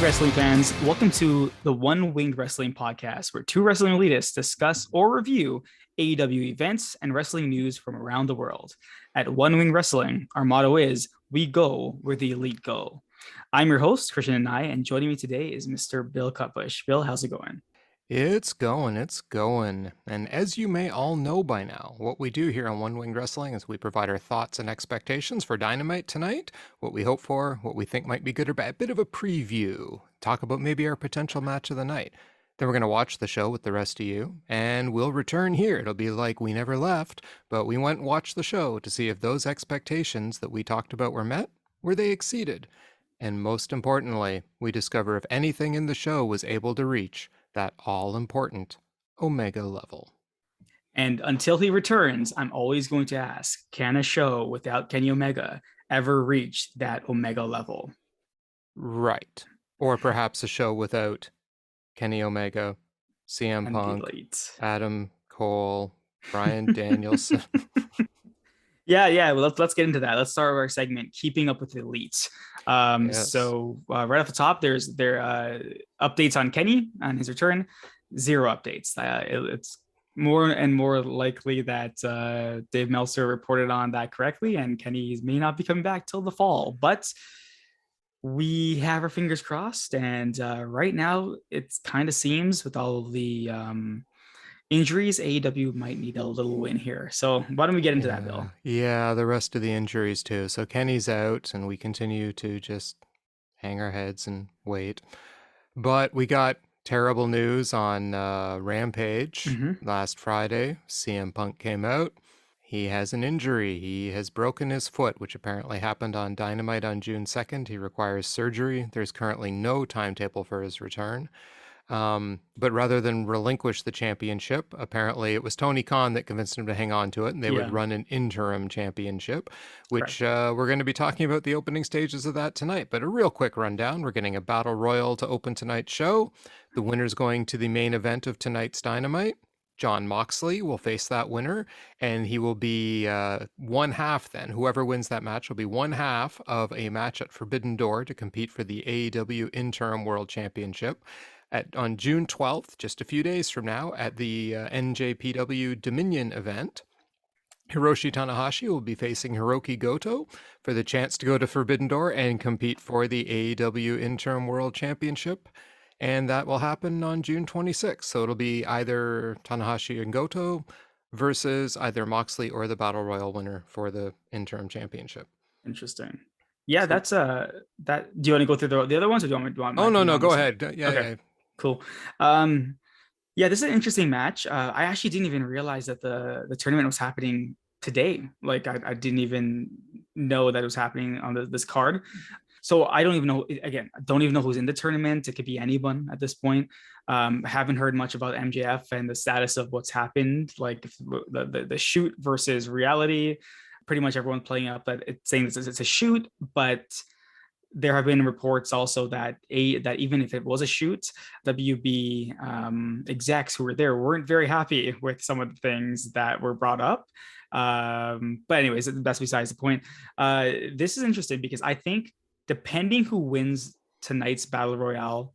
Hey, wrestling fans, welcome to the One Winged Wrestling Podcast, where two wrestling elitists discuss or review AEW events and wrestling news from around the world. At One Wing Wrestling, our motto is, we go where the elite go. I'm your host, Krishna and joining me today is Mr. Bill Cutbush. Bill, how's it going? It's going. And as you may all know by now, what we do here on One Winged Wrestling is we provide our thoughts and expectations for Dynamite tonight, what we hope for, what we think might be good or bad, a bit of a preview, talk about maybe our potential match of the night. Then we're going to watch the show with the rest of you, and we'll return here. It'll be like we never left, but we went and watched the show to see if those expectations that we talked about were met, were they exceeded. And most importantly, we discover if anything in the show was able to reach that all-important Omega level. And until he returns, I'm always going to ask, can a show without Kenny Omega ever reach that Omega level? Right. Or perhaps a show without Kenny Omega, CM And the Punk, elite. Adam Cole, Bryan Danielson. Yeah. Well, let's get into that. Let's start with our segment, keeping up with the elites. Yes. Right off the top, there updates on Kenny on his return. Zero updates. It's more and more likely that Dave Meltzer reported on that correctly, and Kenny may not be coming back till the fall. But we have our fingers crossed, and right now it kind of seems with all of the injuries, AEW might need a little win here. So why don't we get into that, Bill? Yeah, the rest of the injuries too. So Kenny's out, and we continue to just hang our heads and wait. But we got terrible news on Rampage last Friday. CM Punk came out. He has an injury. He has broken his foot, which apparently happened on Dynamite on June 2nd. He requires surgery. There's currently no timetable for his return. But rather than relinquish the championship, apparently it was Tony Khan that convinced him to hang on to it, and they would run an interim championship, which we're going to be talking about the opening stages of that tonight. But a real quick rundown. We're getting a battle royal to open tonight's show. The winner's going to the main event of tonight's Dynamite. Jon Moxley will face that winner, and he will be one half then. Whoever wins that match will be one half of a match at Forbidden Door to compete for the AEW Interim World Championship. On June 12th, just a few days from now, at the NJPW Dominion event, Hiroshi Tanahashi will be facing Hiroki Goto for the chance to go to Forbidden Door and compete for the AEW Interim World Championship. And that will happen on June 26th. So it'll be either Tanahashi and Goto versus either Moxley or the Battle Royal winner for the Interim Championship. Interesting. Yeah, that's that. Do you want to go through the other ones, or do you want Oh, no, go ahead. Yeah, okay. Yeah. Cool. Yeah, this is an interesting match. I actually didn't even realize that the tournament was happening today. Like I didn't even know that it was happening on this card. So I don't even know. Again, I don't even know who's in the tournament. It could be anyone at this point. Haven't heard much about MJF and the status of what's happened, like the shoot versus reality. Pretty much everyone playing up that it's saying it's a shoot, but there have been reports also that even if it was a shoot, WB execs who were there weren't very happy with some of the things that were brought up. But anyways, that's besides the point. This is interesting because I think depending who wins tonight's battle royale,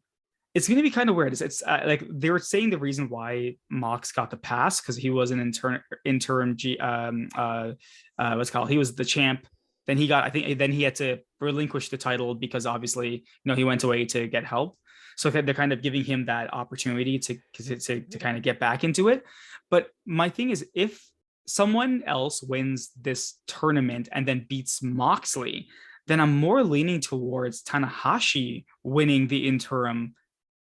it's going to be kind of weird. It's like they were saying the reason why Mox got the pass because he was an interim what's called. He was the champ. Then he got, I think, then he had to relinquish the title because obviously, he went away to get help. So they're kind of giving him that opportunity to kind of get back into it. But my thing is, if someone else wins this tournament and then beats Moxley, then I'm more leaning towards Tanahashi winning the interim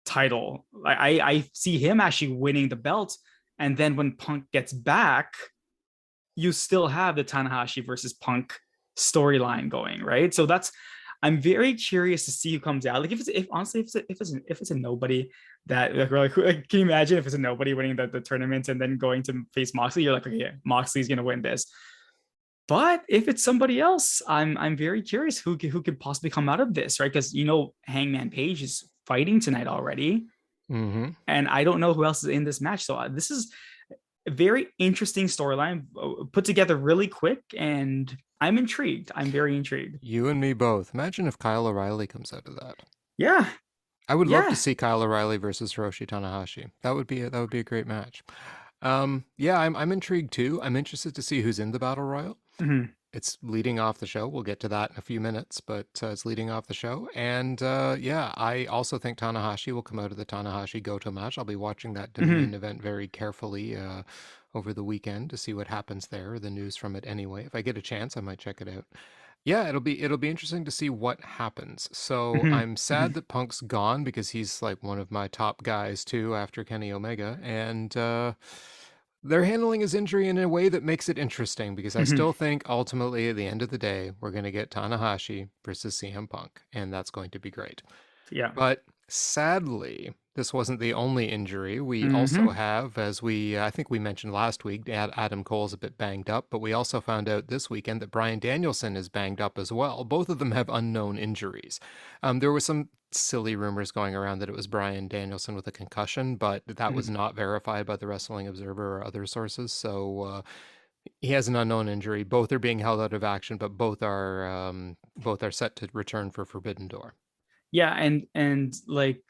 title. I see him actually winning the belt. And then when Punk gets back, you still have the Tanahashi versus Punk storyline going, right? So I'm very curious to see who comes out. Like if it's a nobody that like, can you imagine if it's a nobody winning the tournament and then going to face Moxley? You're like, okay, Moxley's gonna win this. But if it's somebody else, I'm very curious who could possibly come out of this, right? Because Hangman Page is fighting tonight already, and I don't know who else is in this match. So this is a very interesting storyline put together really quick, and I'm intrigued. I'm very intrigued. You and me both. Imagine if Kyle O'Reilly comes out of that. Yeah. I would love to Yeah. see Kyle O'Reilly versus Hiroshi Tanahashi. That would be a great match. Yeah, I'm intrigued too. I'm interested to see who's in the battle royal. Mhm. It's leading off the show. We'll get to that in a few minutes, but it's leading off the show. And yeah, I also think Tanahashi will come out of the Tanahashi Goto match. I'll be watching that Dominion Mhm. event very carefully over the weekend to see what happens there, the news from it anyway. If I get a chance, I might check it out. Yeah, it'll be interesting to see what happens. So Mhm. I'm sad Mhm. that Punk's gone because he's like one of my top guys too after Kenny Omega, and they're handling his injury in a way that makes it interesting because I Mhm. still think ultimately at the end of the day we're going to get Tanahashi versus CM Punk, and that's going to be great. Yeah. But sadly, this wasn't the only injury. We also Mhm. have, as I think we mentioned last week, Adam Cole's a bit banged up, but we also found out this weekend that Bryan Danielson is banged up as well. Both of them have unknown injuries. There were some silly rumors going around that it was Bryan Danielson with a concussion, but that was Mhm. not verified by the Wrestling Observer or other sources. So he has an unknown injury. Both are being held out of action, but both are set to return for Forbidden Door. Yeah, and like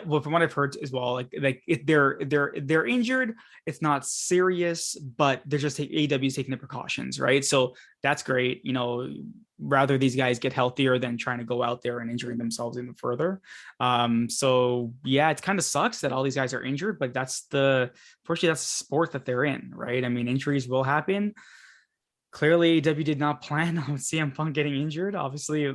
well, from what I've heard as well, like if they're injured, it's not serious, but they're just AEW is taking the precautions, right? So that's great. Rather these guys get healthier than trying to go out there and injuring themselves even further. So yeah, it kind of sucks that all these guys are injured, but fortunately that's the sport that they're in, right? I mean, injuries will happen. Clearly AEW did not plan on CM Punk getting injured. Obviously,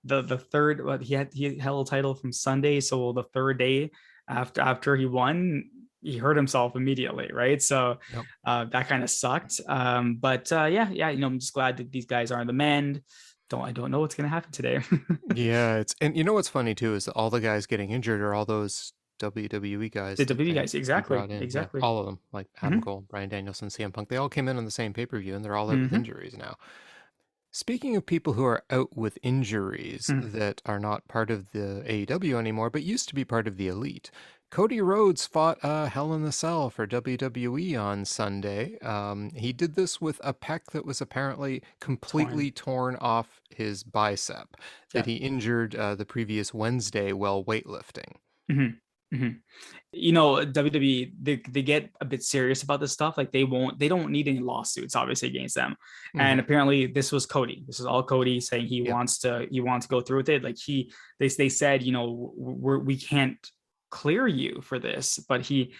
the third, he held a title from Sunday, so the third day after he won, he hurt himself immediately, right? So Yep. that kind of sucked. But yeah, I'm just glad that these guys are on the mend. I don't know what's gonna happen today. Yeah, and you know what's funny too is that all the guys getting injured are all those WWE The guys that WWE they guys, they exactly, brought in. Yeah, exactly. all of them, like Adam Hmm. Cole, Bryan Danielson, CM Punk. They all came in on the same pay-per-view, and they're all out with Hmm. injuries now. Speaking of people who are out with injuries Hmm. that are not part of the AEW anymore, but used to be part of the Elite, Cody Rhodes fought Hell in the Cell for WWE on Sunday. He did this with a pec that was apparently Torn. completely torn off his bicep that Yeah. he injured the previous Wednesday while weightlifting. Hmm. Hmm. WWE, they get a bit serious about this stuff. Like they don't need any lawsuits, obviously, against them. And Hmm. apparently, this was Cody. This is all Cody saying Yep. he wants to go through with it. Like they said, we can't clear you for this, but he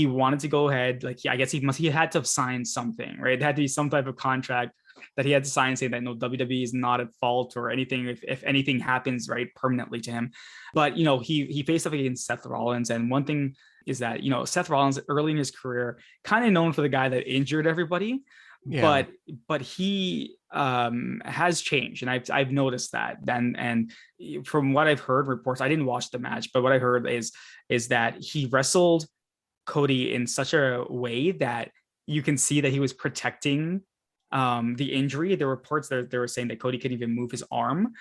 wanted to go ahead. Like I guess he had to have signed something, right? It had to be some type of contract that he had to sign saying that no, WWE is not at fault or anything if anything happens right permanently to him. But he faced up against Seth Rollins, and one thing is that Seth Rollins early in his career kind of known for the guy that injured everybody, Yeah. but he has changed, and I've noticed that. And from what I've heard reports, I didn't watch the match, but what I heard is that he wrestled Cody in such a way that you can see that he was protecting the injury. There were reports that they were saying that Cody couldn't even move his arm,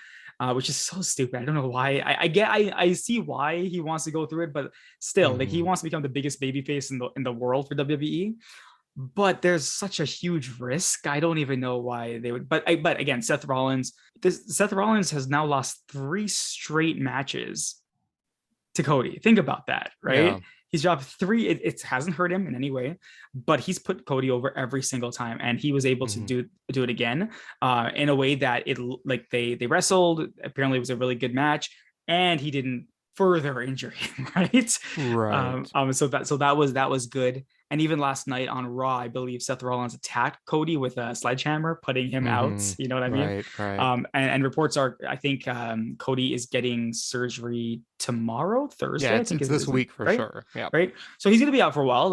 which is so stupid. I don't know why. I see why he wants to go through it, but still, like he Hmm. wants to become the biggest babyface in the world for WWE. But there's such a huge risk. I don't even know why they would. But again, Seth Rollins has now lost 3 straight matches to Cody. Think about that, Yeah. right? He's dropped 3. It hasn't hurt him in any way, but he's put Cody over every single time, and he was able to Hmm. do it again in a way that it like they wrestled. Apparently, it was a really good match, and he didn't further injure him, right? Right. So that was good. And even last night on Raw, I believe Seth Rollins attacked Cody with a sledgehammer, putting him out. Hmm. You know what I mean? Right. Right. And reports are, I think Cody is getting surgery tomorrow, Yeah, Thursday. I it's think it's this is week for right, sure. Yeah. right. So he's gonna be out for a while.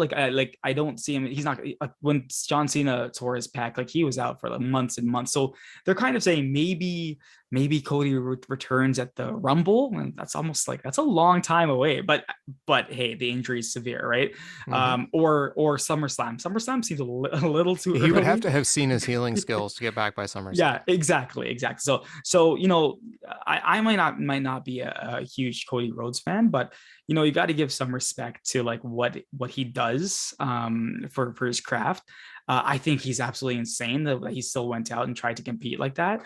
I don't see him. He's not when John Cena tore his pec. Like he was out for like months and months. So they're kind of saying maybe Cody returns at the Rumble, and that's almost like that's a long time away. But hey, the injury is severe, right? Hmm. Or SummerSlam. SummerSlam seems a little too He would have early. to have seen his healing skills to get back by Yeah, SummerSlam. exactly. So I might not be a huge Cody Rhodes fan, but you got to give some respect to like what he does for his craft. I think he's absolutely insane that he still went out and tried to compete like that.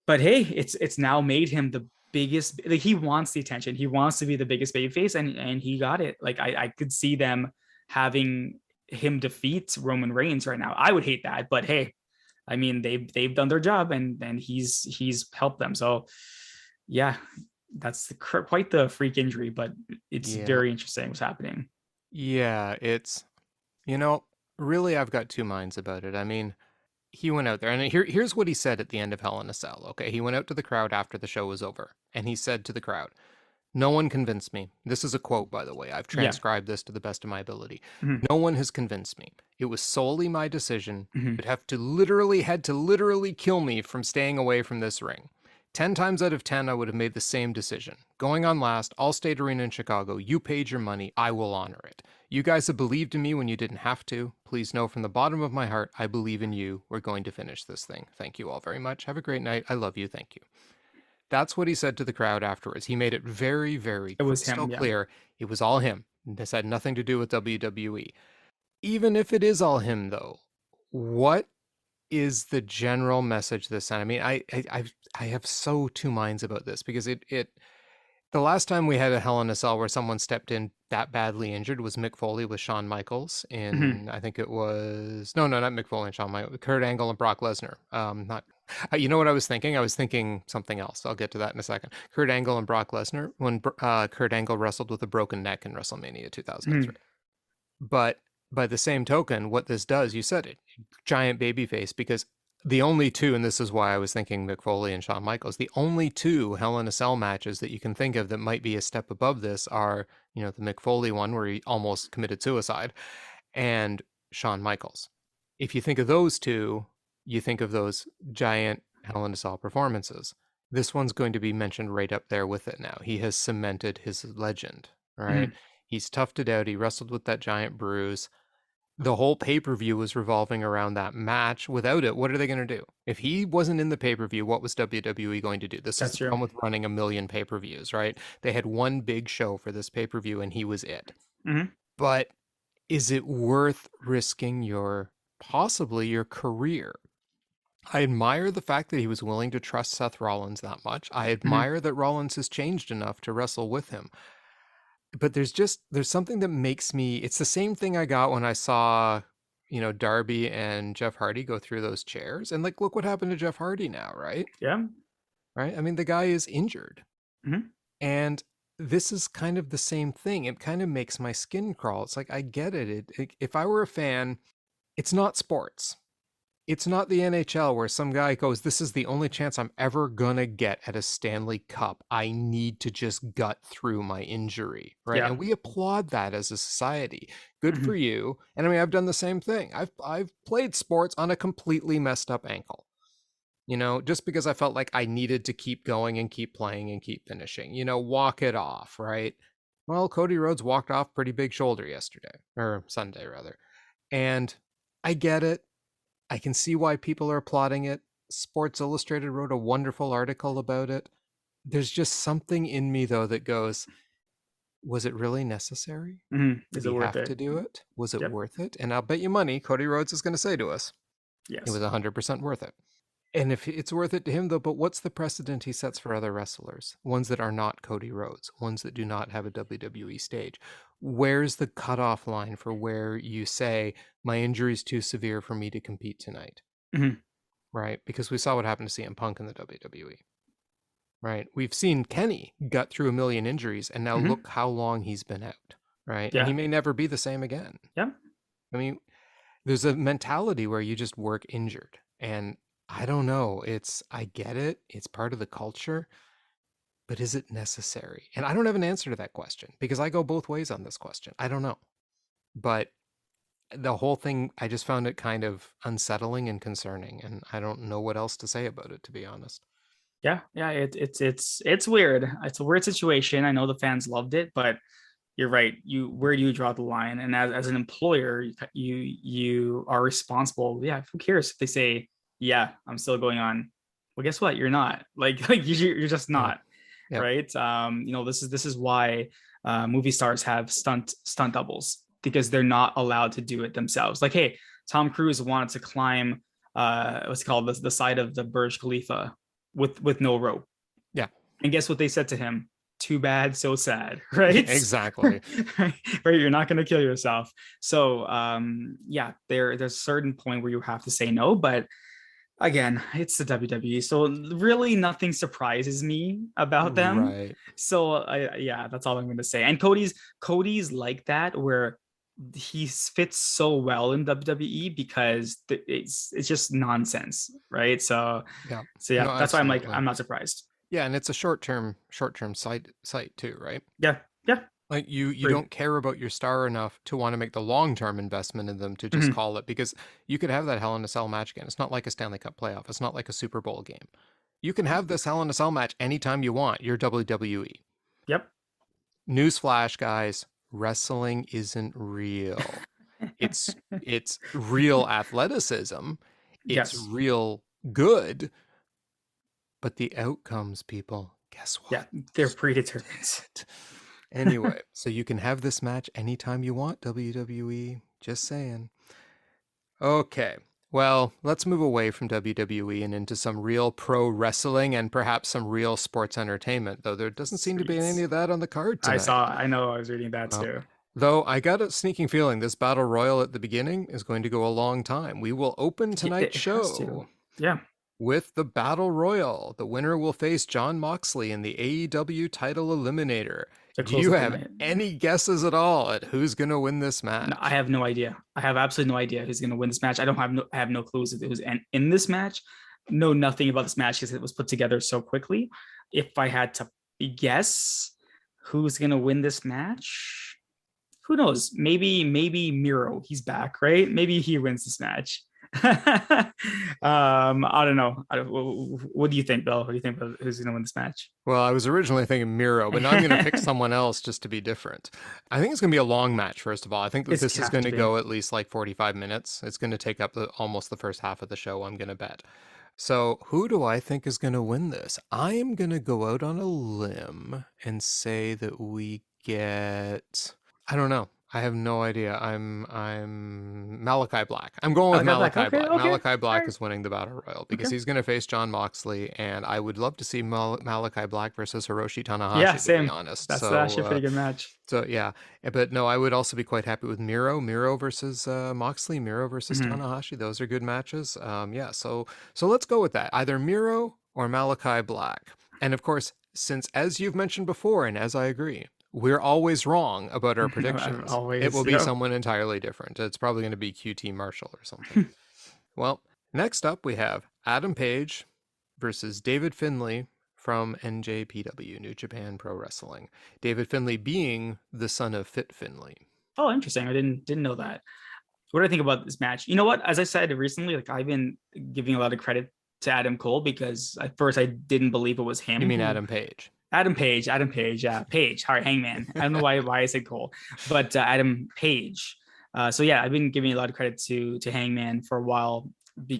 But hey, it's now made him biggest, like he wants the attention. He wants to be the biggest babyface, and he got it. Like I could see them having him defeat Roman Reigns right now. I would hate that, but hey, I mean they've done their job, and he's helped them. So yeah, that's quite the freak injury, but it's Yeah. very interesting what's happening. Yeah, it's, you know, really I've got two minds about it. I mean, he went out there and here's what he said at the end of Hell in a Cell. Okay, he went out to the crowd after the show was over and he said to the crowd, "No one convinced me." This is a quote, by the way. I've Yeah. transcribed this to the best of my ability. Mm-hmm. "No one has convinced me. It was solely my decision. Mm-hmm. You'd have to literally kill me from staying away from this ring. 10 times out of 10, I would have made the same decision. Going on last, Allstate Arena in Chicago, you paid your money, I will honor it. You guys have believed in me when you didn't have to. Please know from the bottom of my heart, I believe in you. We're going to finish this thing. Thank you all very much. Have a great night. I love you. Thank you." That's what he said to the crowd afterwards. He made it very, very It was crystal him. Yeah. clear it was all him. This had nothing to do with WWE. Even if it is all him, though, what is the general message this time? I mean, I have so two minds about this because it the last time we had a Hell in a Cell where someone stepped in that badly injured was Mick Foley with Shawn Michaels Mm-hmm. in, I think it was, no, not Mick Foley and Shawn Michaels, Kurt Angle and Brock Lesnar. Not, you know what I was thinking? I was thinking something else. I'll get to that in a second. Kurt Angle and Brock Lesnar when Kurt Angle wrestled with a broken neck in WrestleMania 2003. Mm-hmm. But by the same token, what this does, you said it, giant babyface, because the only two, and this is why I was thinking Mick Foley and Shawn Michaels, the only two Hell in a Cell matches that you can think of that might be a step above this are, you know, the Mick Foley one where he almost committed suicide and Shawn Michaels. If you think of those two, you think of those giant Hell in a Cell performances. This one's going to be mentioned right up there with it now. He has cemented his legend, right? Mm-hmm. He's toughed it out. He wrestled with that giant bruise. The whole pay-per-view was revolving around that match. Without it, what are they going to do? If he wasn't in the pay-per-view, what was WWE going to do? This is That's the true. problem with running a million pay-per-views, right? They had one big show for this pay-per-view and he was it. Mm-hmm. But is it worth risking possibly your career? I admire the fact that he was willing to trust Seth Rollins that much. I Mm-hmm. admire that Rollins has changed enough to wrestle with him. But there's something that makes me, it's the same thing I got when I saw, you know, Darby and Jeff Hardy go through those chairs. And like, look what happened to Jeff Hardy now, right? Yeah. Right? I mean, the guy is injured. Mm-hmm. And this is kind of the same thing. It kind of makes my skin crawl. It's like, I get it. If I were a fan, it's not sports. It's not the NHL where some guy goes, "This is the only chance I'm ever gonna get at a Stanley Cup. I need to just gut through my injury," right? Yeah. And we applaud that as a society. Good Mm-hmm. for you. And I mean, I've done the same thing. I've played sports on a completely messed up ankle. You know, just because I felt like I needed to keep going and keep playing and keep finishing. You know, walk it off, right? Well, Cody Rhodes walked off pretty big shoulder yesterday, or Sunday rather. And I get it. I can see why people are applauding it. Sports Illustrated wrote a wonderful article about it. There's just something in me, though, that goes, was it really necessary? Mm-hmm. Did Is it he worth have it? to do it? Was it Yep. worth it? And I'll bet you money Cody Rhodes is going to say to us, it was Yes. 100% worth it. And if it's worth it to him, though, but what's the precedent he sets for other wrestlers? Ones that are not Cody Rhodes, ones that do not have a WWE stage. Where's the cutoff line for where you say, my injury's too severe for me to compete tonight? Mm-hmm. Right? Because we saw what happened to CM Punk in the WWE. Right? We've seen Kenny gut through a million injuries, and now Mm-hmm. look how long he's been out. Right? And he Yeah. may never be the same again. Yeah. I mean, there's a mentality where you just work injured. And I don't know. I get it. It's part of the culture, but is it necessary? And I don't have an answer to that question because I go both ways on this question. I don't know. But the whole thing, I just found it kind of unsettling and concerning. And I don't know what else to say about it, to be honest. Yeah. Yeah. It's weird. It's a weird situation. I know the fans loved it, but you're right. Where do you draw the line? And as an employer, you are responsible. Yeah, who cares if they say, yeah, I'm still going on. Well, guess what? You're not. Like you're just Yeah. not, Yep. right? This is why movie stars have stunt doubles because they're not allowed to do it themselves. Like, hey, Tom Cruise wanted to climb what's it called the side of the Burj Khalifa with no rope. Yeah. And guess what they said to him? Too bad, so sad, right? Exactly. Right, you're not going to kill yourself. So yeah, there's a certain point where you have to say no, but again, it's the WWE, so really nothing surprises me about them. Right. So yeah, that's all I'm going to say. And Cody's like that, where he fits so well in WWE because it's just nonsense, right? Yeah. So yeah, No, that's why I'm like, absolutely. I'm not surprised. Yeah, and it's a short term site too, right? Yeah, yeah, Like you agreed. don't care about your star enough to want to make the long-term investment in them to just Mhm. call it, because you could have that Hell in a Cell match again. It's not like a Stanley Cup playoff. It's not like a Super Bowl game. You can have this Hell in a Cell match anytime you want. You're WWE. Yep. Newsflash, guys, wrestling isn't real. It's real athleticism. It's Yes. real good, but the outcomes, people, guess Yeah, what? they're predetermined. Anyway, so you can have this match anytime you want, WWE. Just saying. Okay. Well, let's move away from WWE and into some real pro wrestling and perhaps some real sports entertainment, though there doesn't seem to be Sweet. any of that on the card tonight. I know, I was reading that Well, too. though I got a sneaking feeling this battle royal at the beginning is going to go a long time. We will open Yeah, tonight's it has to. show Yeah. with the Battle Royal. The winner will face Jon Moxley in the AEW Title Eliminator. To Do close you up the have night. any guesses at all at who's going to win this No, I match? have no idea. I have absolutely no idea who's going to win this match. I have no clues who's in this match. Know nothing about this match because it was put together so quickly. If I had to guess who's going to win this match, who knows? Maybe Miro. He's back, right? Maybe he wins this match. I don't know. What do you think, Bill? What do you think about who's going to win this match? Well, I was originally thinking Miro, but now I'm going to pick someone else just to be different. I think it's going to be a long match, first of all. I think that It's this is have going to to be. go at least like 45 minutes. It's going to take up almost the first half of the show, I'm going to bet. So, who do I think is going to win this? I am going to go out on a limb and say that we get. I don't know. I have no idea. I'm Malachi Black. I'm going with Malachi Black. Malachi Okay, Black. okay, Malachi all Black right, is winning the Battle Royal because okay. he's going to face Jon Moxley, and I would love to see Malachi Black versus Hiroshi Yeah, Tanahashi, to be same. honest. That's actually a pretty good match. So yeah, but no, I would also be quite happy with Miro versus Moxley, Miro versus Mhm. Tanahashi. Those are good matches. Yeah, so let's go with that. Either Miro or Malachi Black. And of course, since as you've mentioned before, and as I agree, we're always wrong about our predictions, it will Always, be yep. someone entirely different. It's probably going to be QT Marshall or something. Well, next up we have Adam Page versus David Finlay from NJPW, New Japan Pro Wrestling. David Finlay being the son of Fit Finlay. Oh, interesting. I didn't know that. What do I think about this match? You know what? As I said recently, like I've been giving a lot of credit to Adam Cole because at first I didn't believe it was You him mean who Adam Page? Adam Page, yeah, Page. Sorry, Hangman. I don't know why I said Cole, but Adam Page. So yeah, I've been giving a lot of credit to Hangman for a while,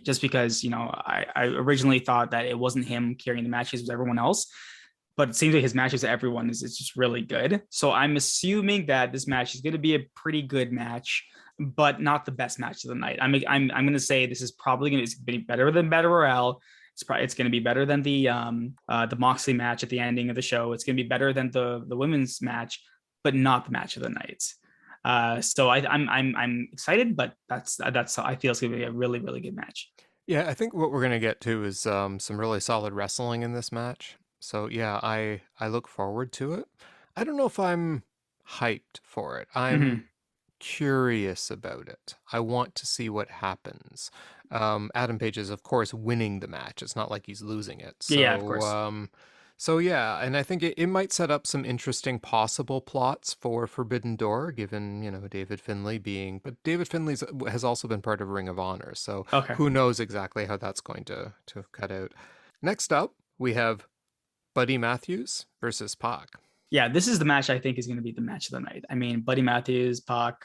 just because I originally thought that it wasn't him carrying the matches, it was everyone else. But it seems like his matches with everyone is just really good. So I'm assuming that this match is going to be a pretty good match, but not the best match of the night. I'm going to say this is probably going to be better than Battle Royale. It's going to be better than the Moxley match at the ending of the show. It's going to be better than the women's match, but not the match of the night. So I'm excited, but that's I feel it's going to be a really really good match. Yeah, I think what we're gonna get to is some really solid wrestling in this match. So yeah, I look forward to it. I don't know if I'm hyped for it. I'm Mm-hmm. curious about it. I want to see what happens. Adam Page is, of course, winning the match. It's not like he's losing it. Yeah, of course. So yeah, and I think it might set up some interesting possible plots for Forbidden Door, given, David Finlay being, but David Finlay has also been part of Ring of Honor, so Okay. who knows exactly how that's going to cut out. Next up, we have Buddy Mathews versus Pock. Yeah, this is the match I think is going to be the match of the night. I mean, Buddy Mathews, Pac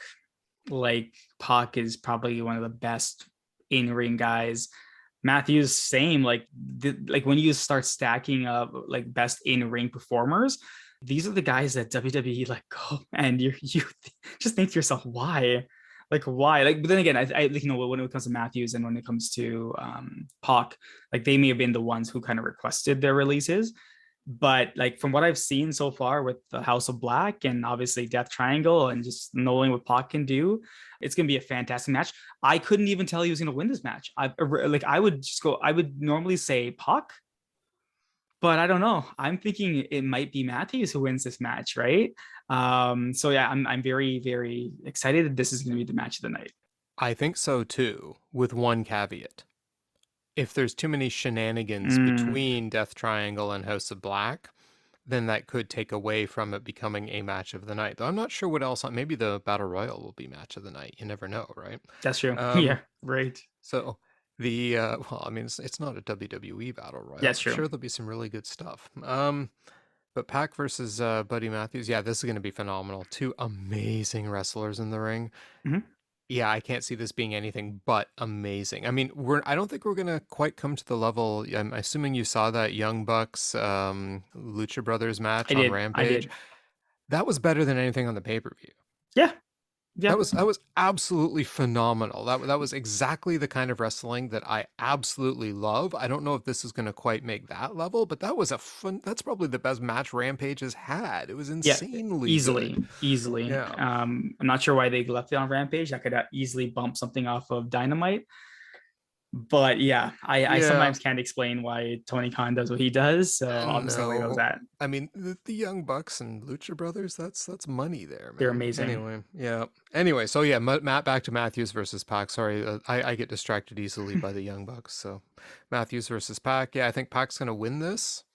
is probably one of the best in ring guys. Mathews, same. Like when you start stacking up like best in ring performers, these are the guys that WWE let go, and you just think to yourself, why? Like why? Like, but then again, I when it comes to Mathews and when it comes to Pac, like they may have been the ones who kind of requested their releases. But like from what I've seen so far with the House of Black and obviously Death Triangle and just knowing what Pac can do, it's gonna be a fantastic match. I couldn't even tell he was gonna win this match. I would just go. I would normally say Pac, but I don't know. I'm thinking it might be Mathews who wins this match, right? So yeah, I'm very very excited that this is gonna be the match of the night. I think so too, with one caveat. If there's too many shenanigans Mm, between Death Triangle and House of Black, then that could take away from it becoming a match of the night. Though I'm not sure what else. Maybe the Battle Royal will be match of the night. You never know, right? that's true. Um, Yeah, right. so the well, I mean, it's not a WWE Battle Royal. That's I'm true. sure there'll be some really good stuff. But Pac versus Buddy Mathews, yeah, this is going to be phenomenal. Two amazing wrestlers in the ring. Mhm. Yeah, I can't see this being anything but amazing. I mean, I don't think we're gonna quite come to the level. I'm assuming you saw that Young Bucks Lucha Brothers match I on did. I Rampage. did. That was better than anything on the pay-per-view. Yeah. Yeah. That was absolutely phenomenal. That was exactly the kind of wrestling that I absolutely love. I don't know if this is going to quite make that level, but that was a fun. That's probably the best match Rampage has had. It was Yeah, insanely easily, good. easily. Yeah. I'm not sure why they left it on Rampage. I could easily bump something off of Dynamite. But yeah, I Yeah. sometimes can't explain why Tony Khan does what he does. So obviously I'll leave those No. at. I mean, the Young Bucks and Lucha Brothers, that's money there, They're man. amazing. Anyway, yeah. Anyway, so yeah, Matt back to Mathews versus Pac. Sorry, I get distracted easily by the Young Bucks. So Mathews versus Pac. Yeah, I think Pac's going to win this.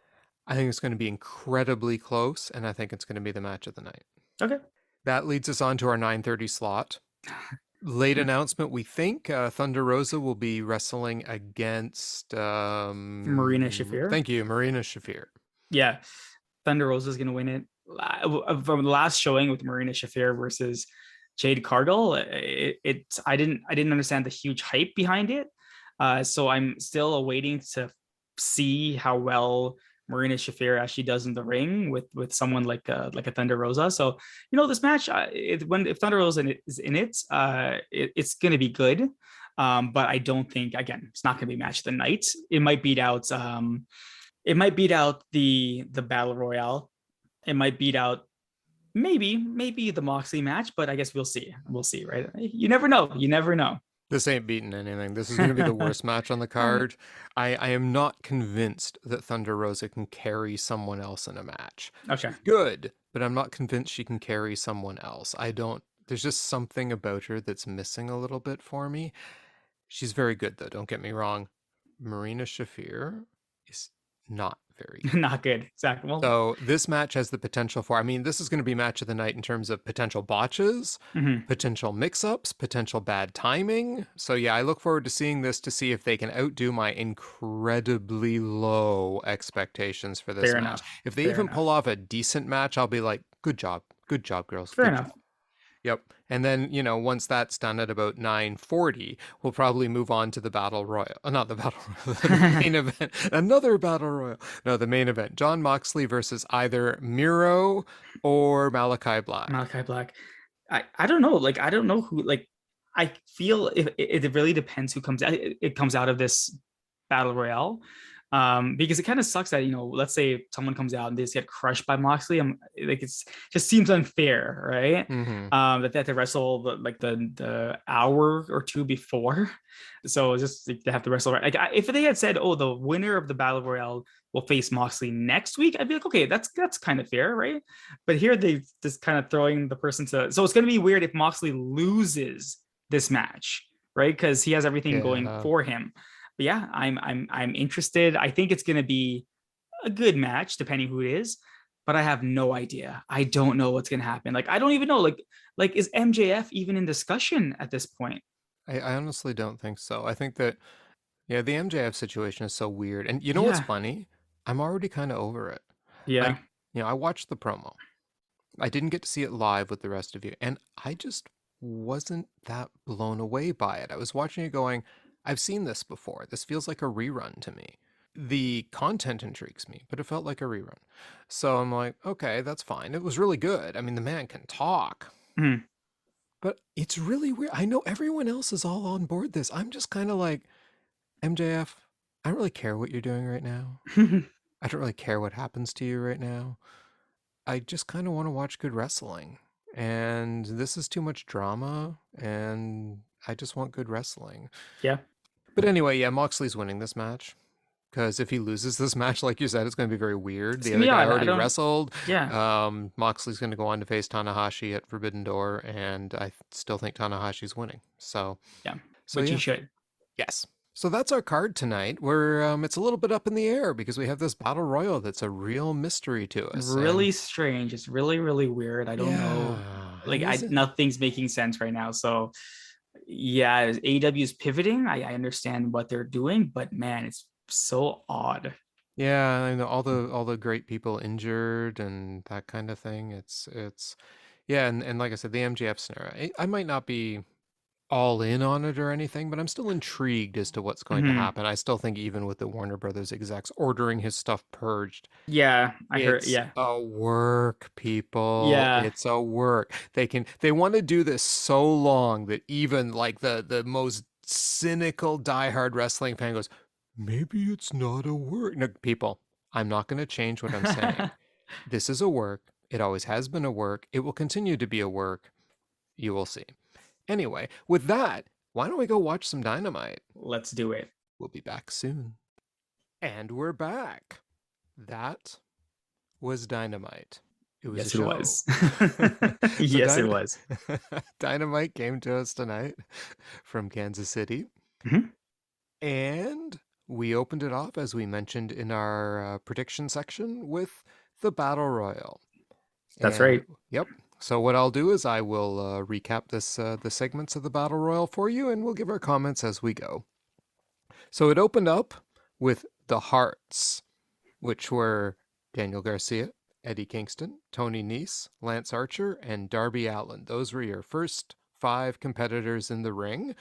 I think it's going to be incredibly close, and I think it's going to be the match of the night. Okay. That leads us on to our 9:30 slot. Late announcement, we think Thunder Rosa will be wrestling against Marina Shafir. thank you, Marina Shafir. Yeah. Thunder Rosa is going to win it. From the last showing with Marina Shafir versus Jade Cargill, I didn't understand the huge hype behind it. So I'm still awaiting to see how well Marina Shafir actually does in the ring with someone like a Thunder Rosa. So this match, if Thunder Rosa is in it, it's going to be good. But I don't think, again, it's not going to be match of the night. It might beat out the battle royale. It might beat out maybe the Moxley match, but I guess we'll see. We'll see, right? You never know. You never know. This ain't beating anything. This is going to be the worst match on the card. I am not convinced that Thunder Rosa can carry someone else in a match. Okay. She's good, but I'm not convinced she can carry someone else. There's just something about her that's missing a little bit for me. She's very good, though, don't get me wrong. Marina Shafir is not very good. Not good. Exactly. Well, So this match has the potential for, I mean, this is going to be match of the night in terms of potential botches, mhm. potential mix-ups, potential bad timing. So yeah, I look forward to seeing this to see if they can outdo my incredibly low expectations for this Fair match. enough. If they Fair even pull enough. off a decent match, I'll be like, good job. Good job, girls. Fair Good enough. job. Yep. And then, once that's done at about 9:40, we'll probably move on to the Battle Royal. Not the Battle Royal, the main event. Another Battle Royal. No, the main event. Jon Moxley versus either Miro or Malachi Black. Malachi Black. I don't know. Like I don't know who. Like I feel it really depends who comes out. It comes out of this battle royale. Because it kind of sucks that let's say someone comes out and they just get crushed by Moxley. I'm like it's just seems unfair, right? Mm-hmm. That they have to wrestle the hour or two before, so it's just like, they have to wrestle. Like if they had said, "Oh, the winner of the battle royale will face Moxley next week," I'd be like, "Okay, that's kind of fair, right?" But here they just kind of throwing the person to. So it's going to be weird if Moxley loses this match, right? Because he has everything going Yeah. for him. But yeah, I'm interested. I think it's going to be a good match, depending who it is. But I have no idea. I don't know what's going to happen. Like I don't even know. Like is MJF even in discussion at this point? I honestly don't think so. I think that, yeah, the MJF situation is so weird. And you know what's Yeah, funny? I'm already kind of over it. yeah, Like, I watched the promo. I didn't get to see it live with the rest of you, and I just wasn't that blown away by it. I was watching it going, I've seen this before. This feels like a rerun to me. The content intrigues me, but it felt like a rerun. So I'm like, okay, that's fine. It was really good. I mean, the man can talk, Mhm. but it's really weird. I know everyone else is all on board this. I'm just kind of like, MJF, I don't really care what you're doing right now. I don't really care what happens to you right now. I just kind of want to watch good wrestling. And this is too much drama, and I just want good wrestling. Yeah, But anyway, yeah, Moxley's winning this match. Because if he loses this match, like you said, it's going to be very weird. it's The gonna other be guy odd. I already don't. wrestled. Yeah, Moxley's going to go on to face Tanahashi at Forbidden Door, and I still think Tanahashi's winning. yeah, So which he yeah, should. yes. So that's our card tonight. Where it's a little bit up in the air because we have this battle royal that's a real mystery to us. And Really strange. It's really, really weird. I don't know. yeah, Like and is I it? nothing's making sense right now. So yeah, as AEW is pivoting. I understand what they're doing, but man, it's so odd. Yeah, I know all the great people injured and that kind of thing. It's yeah, and like I said, the MJF scenario. I might not be all in on it or anything, but I'm still intrigued as to what's going to Mhm. happen. I still think even with the Warner Brothers execs ordering his stuff purged, Yeah, I heard. it's Yeah, a work, people. yeah. It's a work. They want to do this so long that even like the most cynical diehard wrestling fan goes, maybe it's not a work. No, people, I'm not going to change what I'm saying. This is a work. It always has been a work. It will continue to be a work. You will see. Anyway, with that, why don't we go watch some Dynamite? Let's do it. We'll be back soon. And we're back. That was Dynamite. It was a Yes, it show. was. So Yes, it was. Dynamite came to us tonight from Kansas City. Mhm. And we opened it off, as we mentioned in our prediction section, with the Battle Royal. That's And right. yep. So what I'll do is I will recap the segments of the Battle Royal for you, and we'll give our comments as we go. So it opened up with the Hearts, which were Daniel Garcia, Eddie Kingston, Tony Nese, Lance Archer, and Darby Allin. Those were your first 5 competitors in the ring.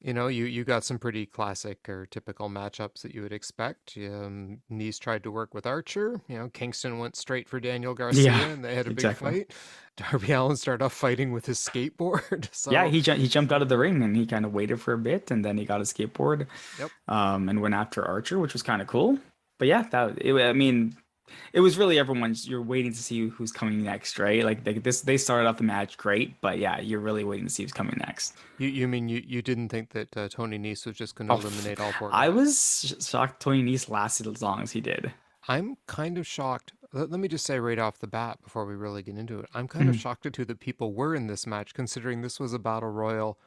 You know, you got some pretty classic or typical matchups that you would expect. Nese tried to work with Archer. You know, Kingston went straight for Daniel Yeah, Garcia, and they had a big exactly. fight. Darby Allin started off fighting with his skateboard. Yeah, So, he jumped out of the ring and he kind of waited for a bit and then he got a skateboard yep. and went after Archer, which was kind of cool. But yeah, I mean, it was really everyone's you're waiting to see who's coming next, right? Like they started off the match great, but yeah, you're really waiting to see who's coming next. You mean you didn't think that Tony Nese was just going to Oh, eliminate all 4 I guys? was shocked Tony Nese lasted as long as he did. I'm kind of shocked. Let me just say right off the bat before we really get into it. I'm kind of Mhm. shocked at who the people were in this match, considering this was a battle royal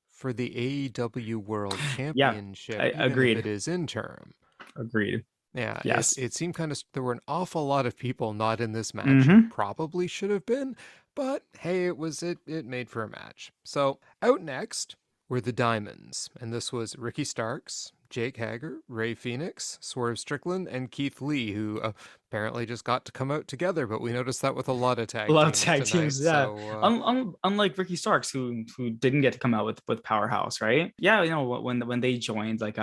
for the AEW World Yeah, Championship, I even if agreed. it is interim. Agreed. Yeah, it, Yes. it seemed kind of, there were an awful lot of people not in this match who Hmm. probably should have been, but hey, it made for a match. So out next were the Diamonds, and this was Ricky Starks, Jake Hager, Ray Phoenix, Swerve Strickland, and Keith Lee, who apparently just got to come out together, but we noticed that with a lot of A tag lot of teams tag tonight. teams, yeah. So Unlike Ricky Starks, who didn't get to come out with Powerhouse, right? Yeah, you know when they joined, like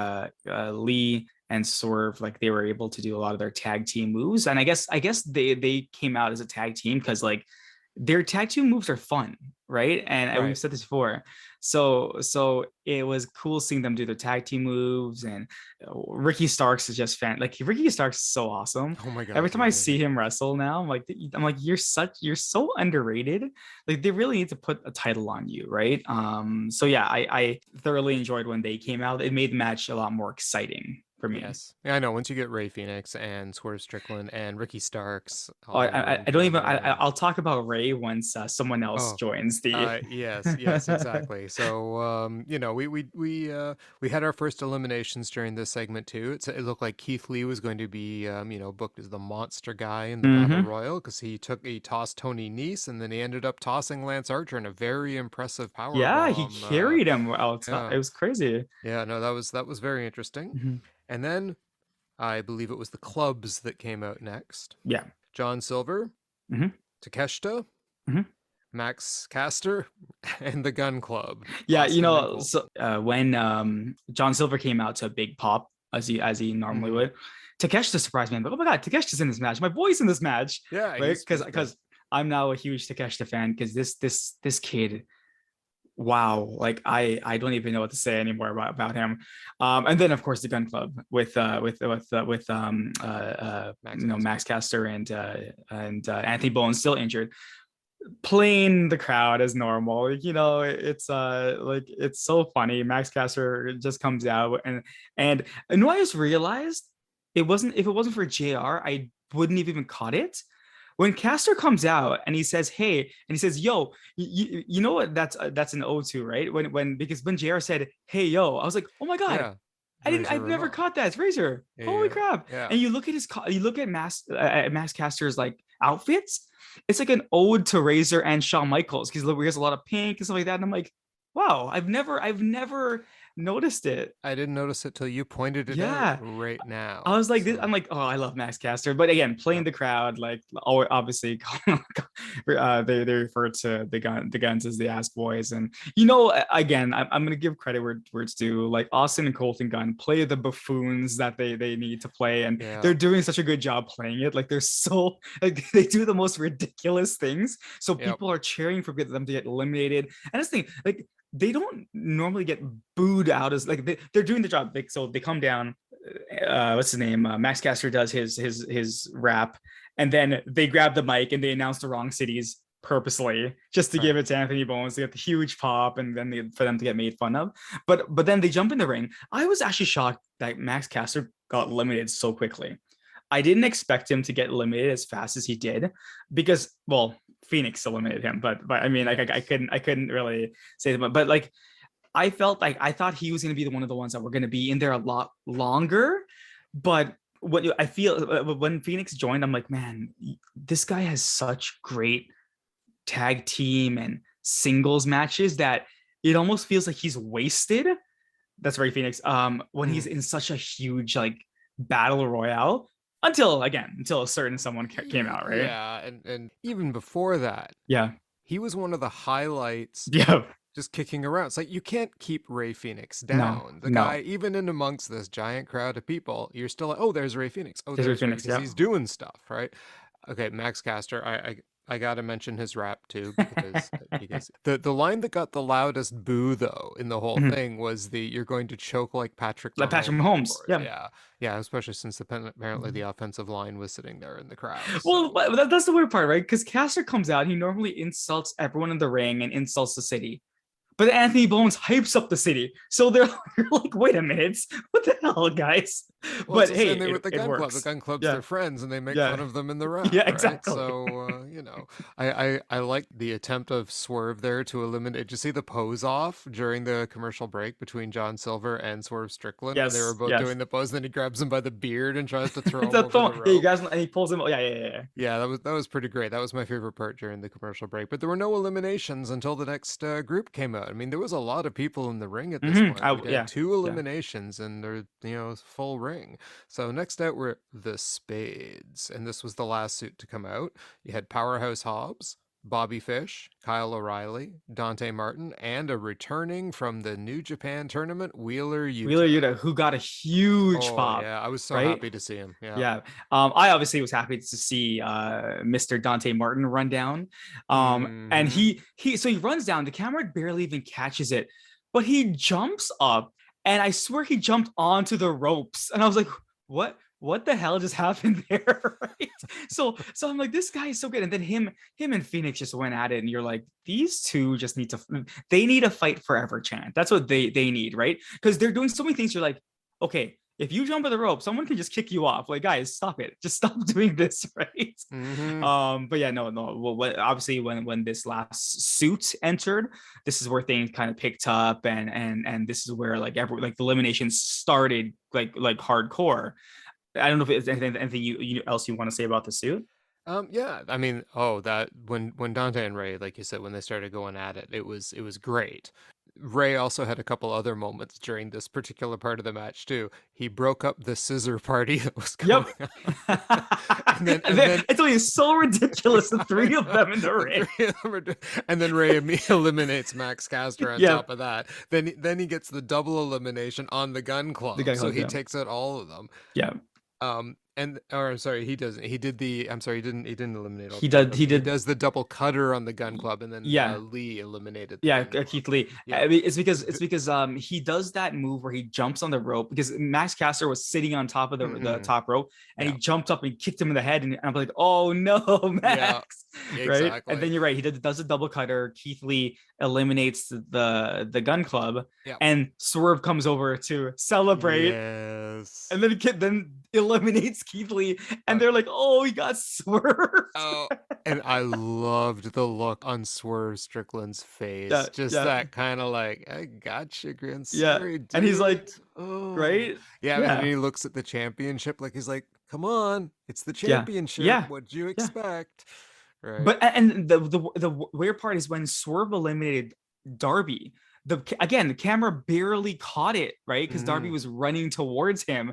Lee and Swerve, like they were able to do a lot of their tag team moves, and I guess they came out as a tag team because like their tag team moves are fun, right? And we've right. said this before, so it was cool seeing them do their tag team moves, and Ricky Starks is just fan. Like Ricky Starks is so awesome. Oh my God, Every he's time I amazing. see him wrestle now, I'm like you're so underrated. Like they really need to put a title on you, right? So yeah, I thoroughly enjoyed when they came out. It made the match a lot more exciting for me. Yes. Yeah, I know. Once you get Ray Phoenix and Swerve Strickland and Ricky Starks Oh, all I working don't even. together, and I'll talk about Ray once someone else oh, joins the. yes, exactly. So, you know, we had our first eliminations during this segment too. It looked like Keith Lee was going to be, you know, booked as the monster guy in the Battle Hmm. Royal because he tossed Tony Nese and then he ended up tossing Lance Archer in a very impressive power Yeah, he bomb. carried him out. Yeah, It was crazy. yeah, no, that was very interesting. Hmm. And then I believe it was the clubs that came out next. Yeah. John Silver, Hmm. Takeshita, Hmm. Max Caster, and the Gun Club, Yeah, you Austin and know, Cole. so when John Silver came out to a big pop as he normally Hmm. would, Takeshita surprised me. I'm like, oh my god, Takeshita's in this match. My boy's in this match, Yeah, right? he's Because good. I'm now a huge Takeshita fan because this kid wow, like I don't even know what to say anymore about him. And then of course the Gun Club Max Max Caster. Caster and Anthony Bowen still injured, playing the crowd as normal. Like, it's like it's so funny. Max Caster just comes out and what I just realized, if it wasn't for JR, I wouldn't have even caught it. When Caster comes out and he says, "Hey," and he says, "Yo, you know what? That's an O2, right?" Because when JR said, "Hey, yo," I was like, "Oh my god, Yeah, Razor I've never Ramon. caught that. It's Razor. Holy Yeah, crap!" yeah. And you look at Max Caster's like outfits. It's like an ode to Razor and Shawn Michaels because he has a lot of pink and stuff like that. And I'm like, wow, I've never noticed it. I didn't notice it till you pointed it out Yeah, right I now. was like, So, I'm like, oh, I love Max Caster, but again, playing yep. the crowd, like, obviously, they refer to the guns as the ass boys, and again, I'm gonna give credit where it's due. Like Austin and Colton Gunn play the buffoons that they need to play, and Yeah. they're doing such a good job playing it. Like they're so like they do the most ridiculous things, so Yep. people are cheering for them to get eliminated. And this thing, like they don't normally get booed out as like they're doing the job. Like, so they come down, what's his name? Max Caster does his rap, and then they grab the mic and they announce the wrong cities purposely just to Right. give it to Anthony Bones to get the huge pop, and then for them to get made fun of. But then they jump in the ring. I was actually shocked that Max Caster got limited so quickly. I didn't expect him to get limited as fast as he did because, well, Phoenix eliminated him, but I mean, like Yes. I couldn't really say that, but like I felt like I thought he was going to be one of the ones that were going to be in there a lot longer. But what I feel when Phoenix joined, I'm like, man, this guy has such great tag team and singles matches that it almost feels like he's wasted. That's very Phoenix. When he's Mm. in such a huge like battle royale until a certain someone came out, right? Yeah, and even before that, Yeah, he was one of the highlights yeah. just kicking around. It's like you can't keep Ray Phoenix No, down. The guy, no. even in amongst this giant crowd of people, you're still like, oh, there's Ray Phoenix. Oh, There's there's Ray, Phoenix. because Yeah. he's doing stuff, right? Okay, Max Caster, I gotta mention his rap too because the line that got the loudest boo though in the whole thing was the "You're going to choke like Patrick Like Patrick Mahomes," of Mahomes. course. Yeah. Yeah, yeah, especially since apparently the offensive line was sitting there in the crowd. Well, So that's the weird part, right? Because Caster comes out, he normally insults everyone in the ring and insults the city. But Anthony Bones hypes up the city. So they're like, wait a minute, what the hell, guys? well, it's But the hey, same thing with the it Gun Club. The works. Gun Club's Yeah. their friends, and they make fun Yeah. of them in the rap, Yeah, right? exactly. So I like the attempt of Swerve there to eliminate. Did you see the pose off during the commercial break between John Silver and Swerve Strickland when they were Yes, both yes. doing the pose? Then he grabs him by the beard and tries to throw It's him a over the thorn. Yeah, you guys, ropes. and he pulls him. Yeah, yeah, yeah. Yeah, that was pretty great. That was my favorite part during the commercial break. But there were no eliminations until the next group came out. I mean, there was a lot of people in the ring at this point. We had Yeah, two yeah. eliminations and they're full ring. So next out were the Spades, and this was the last suit to come out. You had Powerhouse Hobbs, Bobby Fish, Kyle O'Reilly, Dante Martin, and a returning from the New Japan tournament, Wheeler Wheeler Yuta. Yuta, who got a huge Oh pop, yeah, I was so right? happy to see him. Yeah. Yeah. I obviously was happy to see Mr. Dante Martin run down. And Mm-hmm. he runs down, the camera barely even catches it, but he jumps up, and I swear he jumped onto the ropes. And I was like, what the hell just happened there? Right. So I'm like, this guy is so good. And then him and Phoenix just went at it, and you're like, these two just they need a fight forever chant. That's what they need, right? Because they're doing so many things. You're like, okay, if you jump at the rope, someone can just kick you off. Like, guys, stop it. Just stop doing this, right? Mm-hmm. But yeah, no. Well, obviously, when this last suit entered, this is where things kind of picked up, and this is where like the eliminations started like hardcore. I don't know if it's anything you else you want to say about the suit. Yeah, I mean, oh, that when Dante and Ray, like you said, when they started going at it, it was great. Ray also had a couple other moments during this particular part of the match too. He broke up the scissor party that was going Yep. on. and then It's only so ridiculous. The three of I know, them in the the ring. three of them and then Ray eliminates Max Caster on Yeah, top of that. Then he gets the double elimination on the Gun the Club, guy so called he yeah, takes out all of them. yeah. And or I'm sorry, he doesn't. He did the. I'm sorry, he didn't eliminate all He the Gun did Club. he He did does the double cutter on the Gun Club, and then yeah. Lee eliminated the Yeah, Gun Club. Keith Lee. Yeah, I mean, it's because he does that move where he jumps on the rope because Max Caster was sitting on top of the top rope and he jumped up and kicked him in the head, and I'm like, oh no, Max, yeah, right? exactly. And then you're right, he does a double cutter. Keith Lee eliminates the Gun Club, and Swerve comes over to celebrate. Yes. And then eliminates Keith Lee, and they're like, "Oh, he got swerved." Oh, and I loved the look on Swerve Strickland's face. That kind of like, I gotcha, grin. Sorry, dude. And he's like, oh, right? Yeah, and then he looks at the championship like he's like, "Come on, it's the championship. Yeah. What'd you expect?" Right. But and the weird part is when Swerve eliminated Darby, the camera barely caught it, right? Because Darby was running towards him,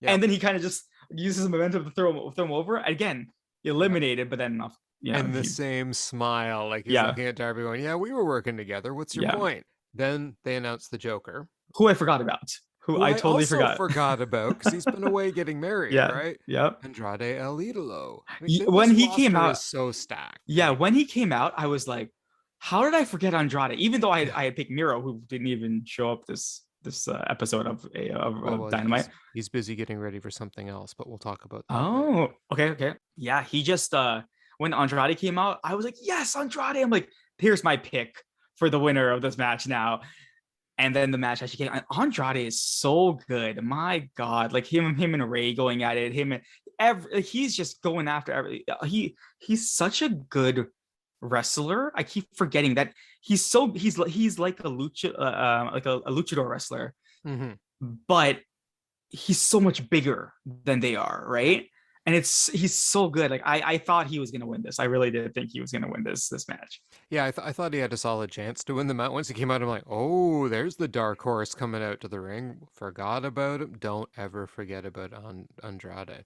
and then he kind of just uses the momentum to throw him over. Again, eliminated, but then and the same smile, like he's looking at Darby going, "Yeah, we were working together. What's your point?" Then they announced the Joker, who I forgot about. Who I totally forgot about because he's been away getting married, right? Yep. Andrade El Idolo. When he came out, is so stacked. Yeah, when he came out, I was like, "How did I forget Andrade?" Even though I had picked Miro, who didn't even show up this episode of Dynamite. He's busy getting ready for something else, but we'll talk about that. Oh, okay. Yeah, he just when Andrade came out, I was like, "Yes, Andrade." I'm like, "Here's my pick for the winner of this match now." And then the match actually came. Andrade is so good. My God, like him and Ray going at it. He's just going after everything. He's such a good wrestler. I keep forgetting that he's like a luchador wrestler, but he's so much bigger than they are, right? And he's so good. Like I thought he was gonna win this. I really did think he was gonna win this match. Yeah, I thought he had a solid chance to win the match. Once he came out, I'm like, oh, there's the dark horse coming out to the ring. Forgot about him. Don't ever forget about Andrade.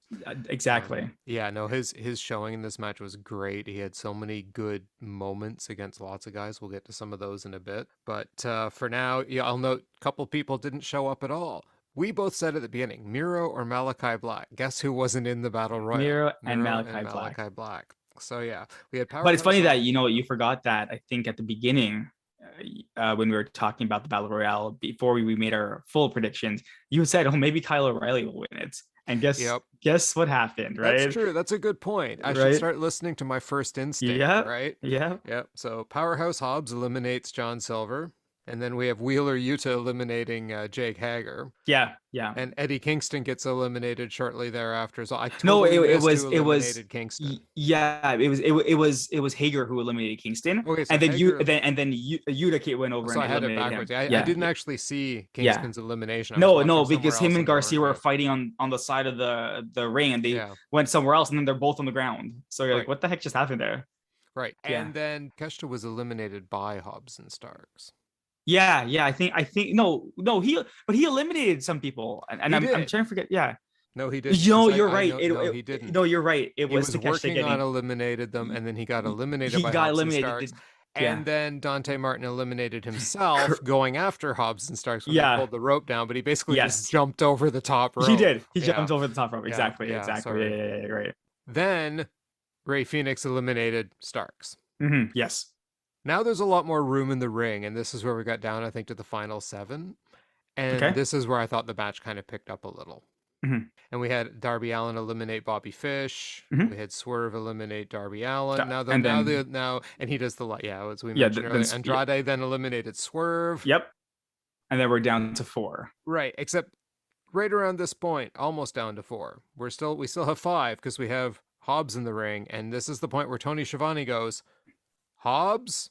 Exactly. His showing in this match was great. He had so many good moments against lots of guys. We'll get to some of those in a bit. But for now, I'll note a couple people didn't show up at all. We both said at the beginning, Miro or Malachi Black. Guess who wasn't in the Battle Royale? Miro and Malachi Black. So yeah, we had power. But it's funny that you forgot that. I think at the beginning, when we were talking about the Battle Royale before we made our full predictions, you said, "Oh, maybe Kyle O'Reilly will win it." And guess what happened, right? That's true. That's a good point. I should start listening to my first instinct, right? Yeah. So Powerhouse Hobbs eliminates John Silver. And then we have Wheeler Yuta eliminating Jake Hager. Yeah. And Eddie Kingston gets eliminated shortly thereafter. So it was Kingston. Yeah, it was Hager who eliminated Kingston. Okay, so Yuta went over. So and I had it backwards. I didn't actually see Kingston's elimination. No, because him and Garcia were fighting on the side of the ring, and they went somewhere else, and then they're both on the ground. So you're like, what the heck just happened there? Right. And then Keshta was eliminated by Hobbs and Starks. Yeah. I think no. He eliminated some people, and I'm trying to forget. Yeah. No, he didn't. You're right. No, he didn't. No, you're right. It was working on eliminated them, and then he got eliminated by Hobbs and Starks. And then Dante Martin eliminated himself going after Hobbs and Starks when he pulled the rope down, but he basically just jumped over the top rope. He did. He jumped over the top rope. Exactly. Yeah, right. Then Ray Phoenix eliminated Starks. Yes. Now there's a lot more room in the ring, and this is where we got down, I think, to the final 7. And this is where I thought the match kind of picked up a little. And we had Darby Allin eliminate Bobby Fish. We had Swerve eliminate Darby Allin. And he does as we mentioned earlier. Andrade then eliminated Swerve. Yep. And then we're down to 4. Right, except right around this point, almost down to 4. We still have 5 because we have Hobbs in the ring, and this is the point where Tony Schiavone goes, Hobbs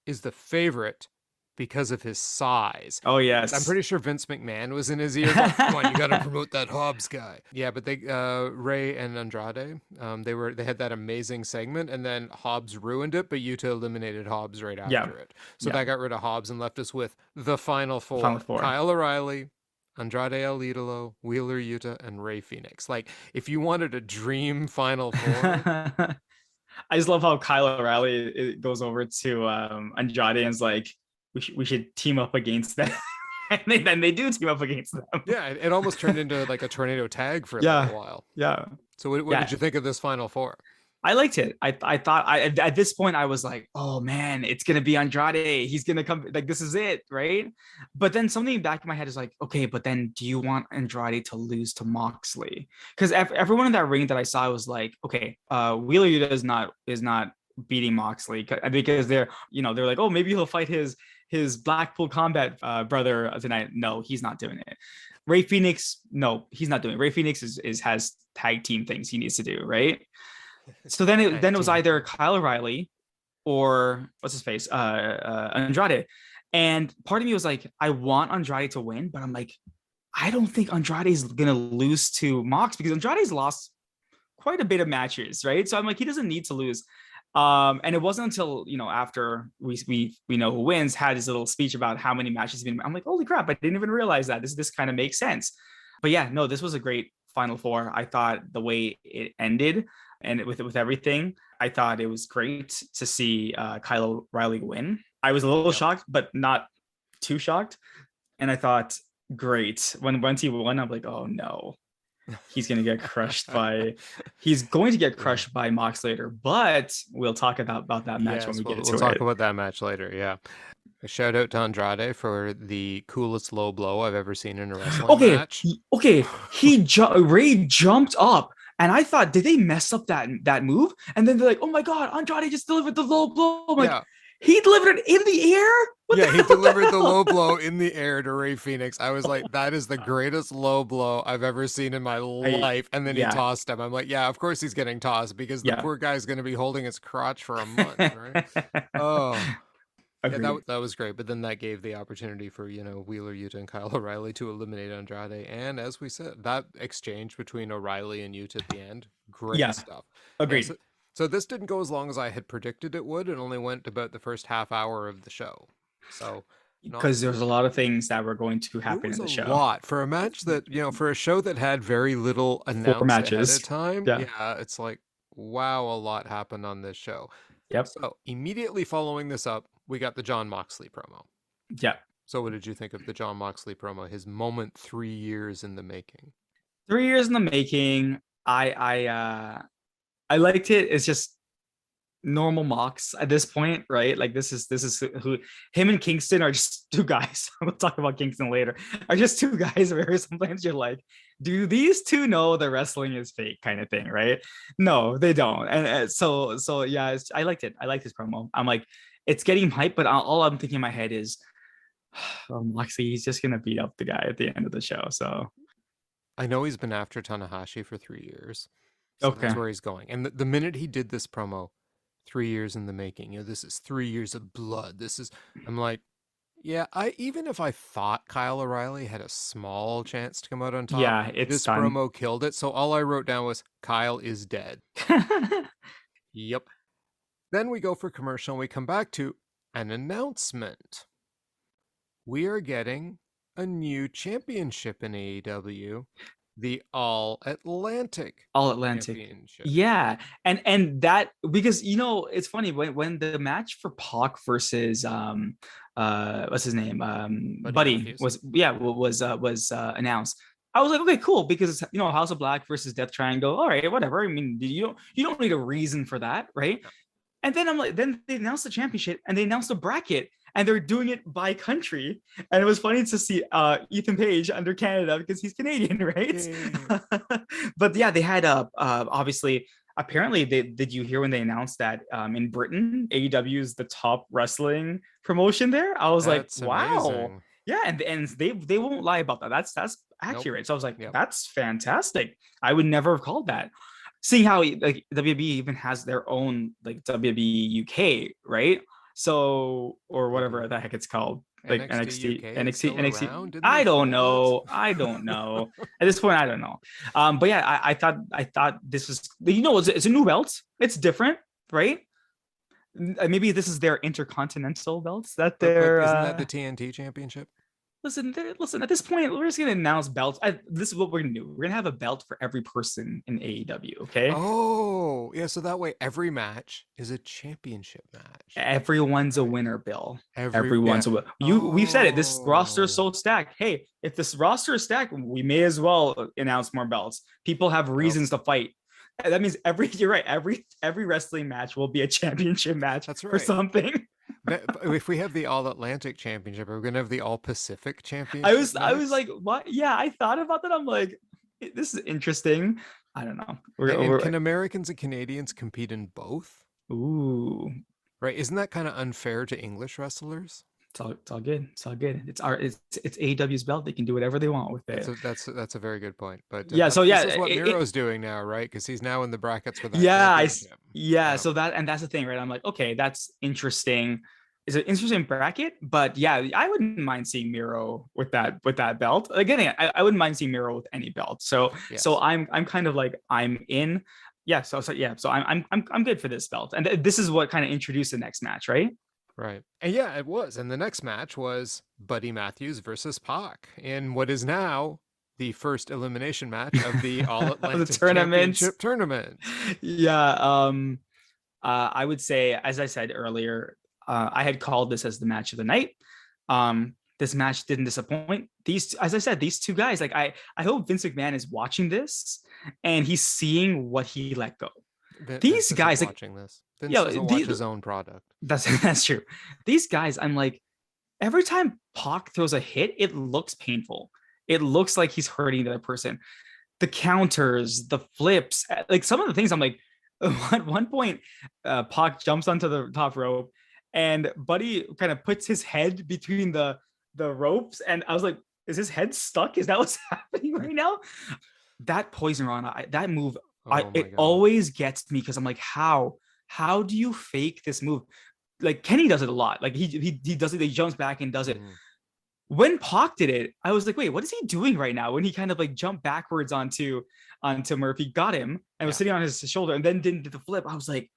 is the favorite because of his size. Oh, yes. I'm pretty sure Vince McMahon was in his ear. Come on, you got to promote that Hobbs guy. Yeah, but they Ray and Andrade, they had that amazing segment, and then Hobbs ruined it, but Yuta eliminated Hobbs right after it. So that got rid of Hobbs and left us with the final 4. Kyle O'Reilly, Andrade El Idolo, Wheeler Yuta, and Ray Phoenix. Like, if you wanted a dream final 4... I just love how Kyle O'Reilly goes over to Andrade and is like, we should team up against them. and then they do team up against them. Yeah, it almost turned into like a tornado tag for a Yeah, little while. yeah, So what did you think of this Final Four? I liked it. I thought at this point I was like, oh man, it's gonna be Andrade. He's gonna come. Like this is it, right? But then something back in my head is like, okay, but then do you want Andrade to lose to Moxley? Because everyone in that ring that I saw was like, okay, Wheeler Yuta is not beating Moxley because they're like, oh, maybe he'll fight his Blackpool Combat brother tonight. No, he's not doing it. Ray Phoenix, no, he's not doing it. Ray Phoenix has tag team things he needs to do, right? So then it was either Kyle O'Reilly or what's his face, Andrade. And part of me was like, I want Andrade to win, but I'm like, I don't think Andrade's gonna lose to Mox because Andrade's lost quite a bit of matches, right? So I'm like, he doesn't need to lose. And it wasn't until after we know who wins had his little speech about how many matches he's been. I'm like, holy crap! I didn't even realize that. This kind of makes sense. But yeah, no, this was a great Final Four. I thought the way it ended and with everything, I thought it was great to see Kyle O'Reilly win. I was a little shocked, but not too shocked. And I thought, great. Once he won, I'm like, oh no. He's going to get crushed by Mox later, but we'll talk about that match when we get into it. We'll talk about that match later. Yeah. A shout out to Andrade for the coolest low blow I've ever seen in a wrestling match. Okay. Ray jumped up and I thought, did they mess up that move? And then they're like, oh my God, Andrade just delivered the low blow. I'm like, he delivered it in the air? He delivered the low blow in the air to Ray Phoenix. I was like, that is the greatest low blow I've ever seen in my life. And then he tossed him. I'm like, yeah, of course he's getting tossed because the poor guy's going to be holding his crotch for a month, right? Oh. Yeah, that was great. But then that gave the opportunity for, Wheeler Yuta and Kyle O'Reilly to eliminate Andrade. And as we said, that exchange between O'Reilly and Yuta at the end, great stuff. Agreed. So this didn't go as long as I had predicted it would. It only went about the first half hour of the show. So because there's a lot of things that were going to happen in the show. A lot for a match that, for a show that had very little announced ahead of time. Yeah, it's like, wow, a lot happened on this show. Yep. So immediately following this up, we got the Jon Moxley promo. Yeah. So what did you think of the Jon Moxley promo? His moment 3 years in the making. 3 years in the making. I liked it. It's just normal Mox at this point, right? Like this is who him and Kingston are just two guys. We'll talk about Kingston later. Are just two guys where sometimes you're like, do these two know the wrestling is fake kind of thing, right? No, they don't. And so yeah, I liked it. I liked his promo. I'm like, it's getting hype, but all I'm thinking in my head is, oh, Moxley, he's just gonna beat up the guy at the end of the show. So I know he's been after Tanahashi for 3 years. So that's where he's going. And the minute he did this promo, 3 years in the making, this is 3 years of blood. I'm like, yeah, even if I thought Kyle O'Reilly had a small chance to come out on top, this promo killed it. So all I wrote down was, Kyle is dead. Yep. Then we go for commercial and we come back to an announcement. We are getting a new championship in AEW. The All Atlantic Championship. Yeah. And that, because it's funny when the match for Pock versus what's his name? Buddy was announced. I was like, okay, cool, because it's House of Black versus Death Triangle. All right, whatever. I mean, you don't need a reason for that, right? Yeah. And then I'm like, then they announced the championship and they announced a bracket. And they're doing it by country. And it was funny to see Ethan Page under Canada because he's Canadian, right? Yeah. But yeah, they had obviously, apparently, did you hear when they announced that in Britain, AEW is the top wrestling promotion there? I was That's like, wow. Amazing. Yeah, and they won't lie about that. That's accurate. Nope. So I was like, That's fantastic. I would never have called that. Seeing how like WWE even has their own like WWE UK, right? So, or whatever the heck it's called, like NXT. I don't know. At this point, I don't know. But yeah, I thought this was, it's a new belt. It's different, right? Maybe this is their intercontinental belts that they're. Isn't that the TNT championship? listen. At this point, we're just gonna announce belts. This is what we're gonna do. We're gonna have a belt for every person in AEW. Okay, Oh, yeah. So that way, every match is a championship match. everyone's a Right. winner, Bill. Yeah. Everyone's a winner. We've said it. This roster is Oh, so stacked. Hey, if this roster is stacked, we may as well announce more belts. People have yep. reasons to fight. That means you're right. Every wrestling match will be a championship match That's for right. something. But if we have the All Atlantic Championship, are we gonna have the All Pacific Championship I was next? like, what? Yeah, I thought about that. I'm like, this is interesting. I don't know. And can Americans and Canadians compete in both? Ooh, Right? Isn't that kind of unfair to English wrestlers? it's all good. It's all good. It's AEW's belt. They can do whatever they want with it. That's a very good point. But Yeah. So this yeah, is what Miro's doing now, right? Because he's now in the brackets for that yeah, championship. yeah. Yeah. So that's the thing, right? I'm like, okay, that's interesting. It's an interesting bracket, but yeah, I wouldn't mind seeing Miro with that belt. Again, I wouldn't mind seeing Miro with any belt. So Yes. I'm kind of like I'm in. Yeah. So yeah. So I'm good for this belt, and this is what kind of introduced the next match, right? Right. And yeah, it was. And the next match was Buddy Mathews versus Pock in what is now the first elimination match of the All The Atlantic tournaments. Championship tournament. Yeah. I would say, as I said earlier, I had called this as the match of the night. This match didn't disappoint. As I said, these two guys, like I hope Vince McMahon is watching this and he's seeing what he let go. Vince These isn't guys, like, watching this. Vince yeah, doesn't watch his own product. that's true. These guys, I'm like, every time Pac throws a hit, it looks painful. It looks like he's hurting the other person. The counters, the flips, like some of the things I'm like, at one point, Pac jumps onto the top rope and Buddy kind of puts his head between the ropes. And I was like, is his head stuck? Is that what's happening right now? That poison rana, that move, Oh my it God. always gets me because I'm like, how do you fake this move? Like Kenny does it a lot. Like he does it, he jumps back and does it. Mhm. When Pac did it, I was like, wait, what is he doing right now? When he kind of like jumped backwards onto Murphy, got him, and was sitting on his shoulder, and then didn't do the flip. I was like,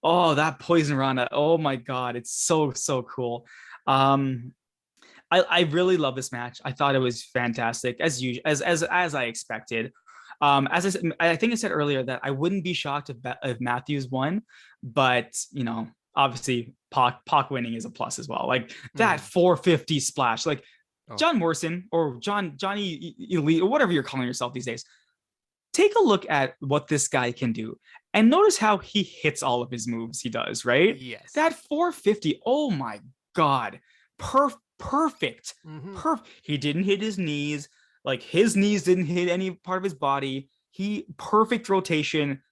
oh, that poison rana. Oh my God, it's so cool. I really love this match. I thought it was fantastic as usual, as I expected. I think I said earlier that I wouldn't be shocked if Mathews won, but obviously Pac winning is a plus as well. Like that 450 splash, like John Morrison or Johnny Elite or whatever you're calling yourself these days. Take a look at what this guy can do and notice how he hits all of his moves he does, right? Yes. That 450, oh my God. Perfect. He didn't hit his knees. Like his knees didn't hit any part of his body. Perfect rotation,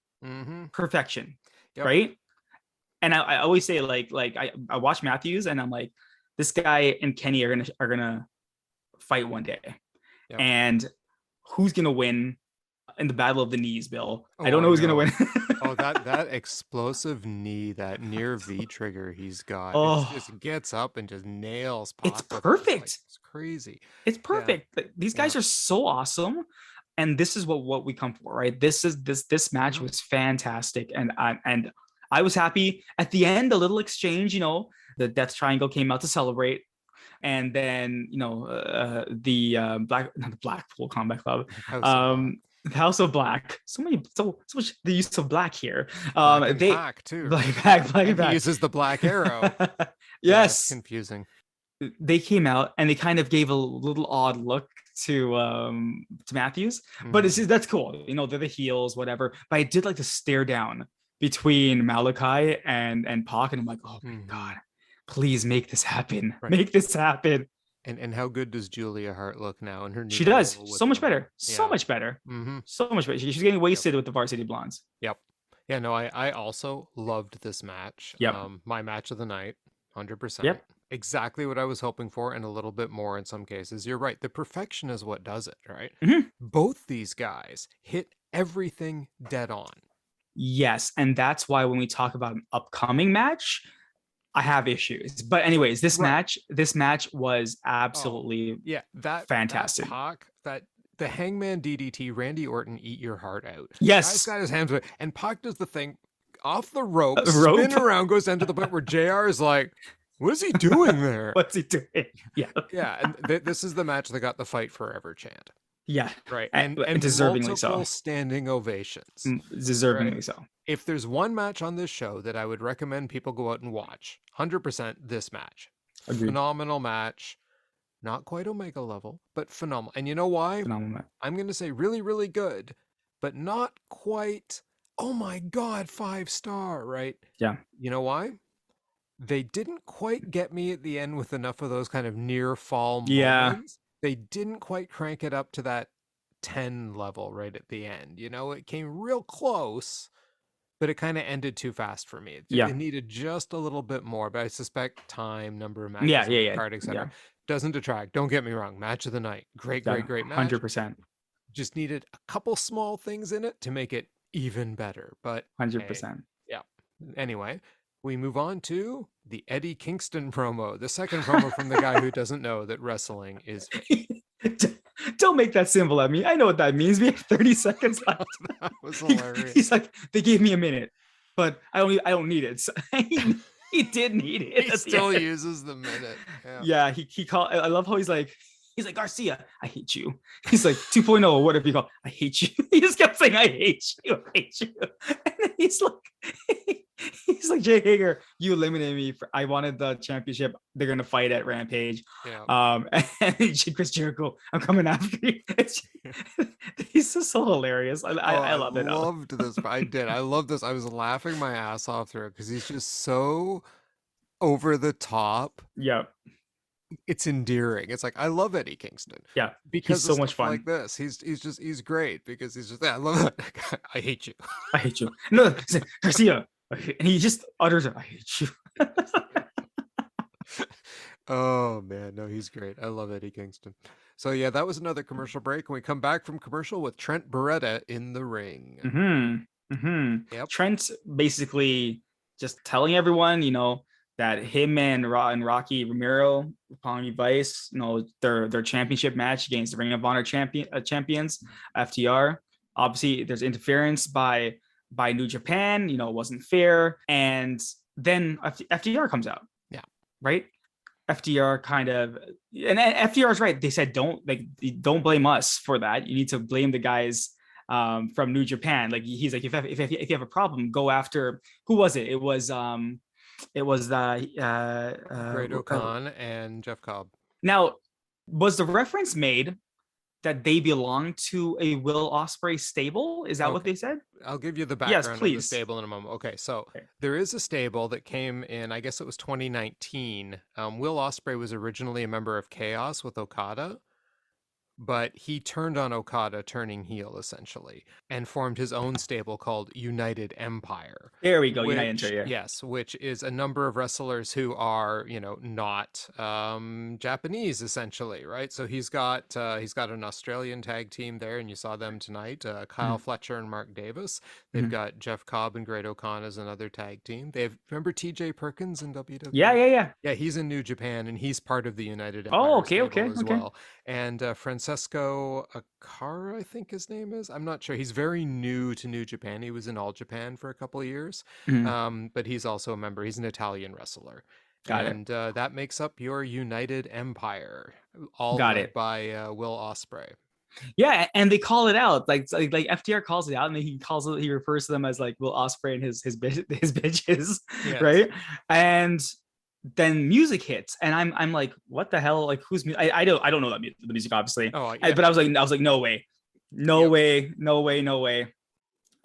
perfection, right? And I always say like I watch Mathews and I'm like, this guy and Kenny are gonna fight one day, and who's gonna win in the battle of the knees, Bill? I don't know who's gonna win. that explosive knee, that near V trigger he's got, it just gets up and just nails Pac. It's perfect. It's crazy. It's perfect. Yeah. These guys are so awesome, and this is what we come for, right? This match was fantastic, and I was happy at the end. A little exchange, the Death Triangle came out to celebrate, and then the Blackpool Combat Club, the House of Black. So much the use of black here. Black too. Black and he uses the black arrow. Yes, it's confusing. They came out and they kind of gave a little odd look to Mathews, but that's cool. They're the heels, whatever. But I did like to stare down between Malachi and Pac, and I'm like, oh my God, please make this happen. Right. Make this happen. And how good does Julia Hart look now in her new She does so much better. So much better. So much better. She's getting wasted with the Varsity Blondes. Yep. Yeah, no, I also loved this match. Yep. My match of the night, 100%. Yep. Exactly what I was hoping for, and a little bit more in some cases. You're right. The perfection is what does it, right? Both these guys hit everything dead on. Yes, and that's why when we talk about an upcoming match, I have issues. But anyways, this match was absolutely fantastic. The Hangman DDT, Randy Orton, eat your heart out. Yes. Guy's got his hands with it, and Pac does the thing off the rope, spin around, goes down to the point where JR is like, What is he doing there? What's he doing? Yeah. Yeah, and this is the match that got the fight forever chant. Yeah. Right. And And deservingly so. multiple standing ovations. Deservingly so. If there's one match on this show that I would recommend people go out and watch, 100% this match. Agreed. Phenomenal match. Not quite Omega level, but phenomenal. And you know why? Phenomenal match. I'm going to say really, really good, but not quite, oh my God, 5-star, right? Yeah. You know why? They didn't quite get me at the end with enough of those kind of near fall moments. They didn't quite crank it up to that 10 level right at the end. You know, it came real close, but it kind of ended too fast for me. It needed just a little bit more, but I suspect time, number of matches, card, etc. Doesn't detract. Don't get me wrong. Match of the night. Great match. 100%. Just needed a couple small things in it to make it even better. But 100%. Yeah. Anyway, we move on to the Eddie Kingston promo, the second promo from the guy who doesn't know that wrestling is Don't make that symbol at me. I know what that means. We have 30 seconds left. That was hilarious. He's like, they gave me a minute, but I don't need it. So he did need it. He still uses the minute. Yeah, he called. I love how he's like Garcia, I hate you. He's like 2.0 or whatever you call. I hate you. He just kept saying, I hate you. I hate you. And then he's like Jake Hager, you eliminated me. I wanted the championship. They're gonna fight at Rampage. And Chris Jericho, I'm coming after you. He's just so hilarious. I love it. I loved this. I did. I love this. I was laughing my ass off through it because he's just so over the top. Yeah. It's endearing. It's like, I love Eddie Kingston. Yeah, because he's so much fun. Like this, he's great because he's just, I love it. I hate you. I hate you. No, Garcia, and he just utters it. I hate you. Oh man, no, he's great. I love Eddie Kingston. So yeah, that was another commercial break, and we come back from commercial with Trent Beretta in the ring. Yep. Trent basically just telling everyone, that him and Rocky Romero, Palmy Vice, their championship match against the Ring of Honor champions, FTR. Obviously, there's interference by New Japan. It wasn't fair, and then FTR comes out. Yeah, right. FTR kind of, and FTR is right. They said don't blame us for that. You need to blame the guys from New Japan. Like he's like, if you have a problem, go after, who was it? It was Great O'Con and Jeff Cobb. Now, was the reference made that they belong to a Will Ospreay stable? Is that what they said? I'll give you the background of the stable in a moment. Okay, so there is a stable that came in, I guess it was 2019. Will Ospreay was originally a member of Chaos with Okada, but he turned on Okada, turning heel essentially, and formed his own stable called United Empire. There we go, United Empire. Yes, which is a number of wrestlers who are, not Japanese essentially, right? So he's got an Australian tag team there, and you saw them tonight. Kyle Fletcher and Mark Davis. They've got Jeff Cobb and Great O'Con as another tag team. Remember T.J. Perkins in WWE? Yeah. Yeah, he's in New Japan, and he's part of the United Empire. Oh, okay. Well. And Francesco Akara, I think his name is. I'm not sure. He's very new to New Japan. He was in All Japan for a couple of years, but he's also a member. He's an Italian wrestler. Got it. That makes up your United Empire, all led by Will Ospreay. Yeah, and they call it out. Like FTR calls it out, and he refers to them as like Will Ospreay and his bitches, yes. Right? And then music hits, and I'm like, what the hell? Like, who's music? I don't know the music, obviously. But I was like, no way.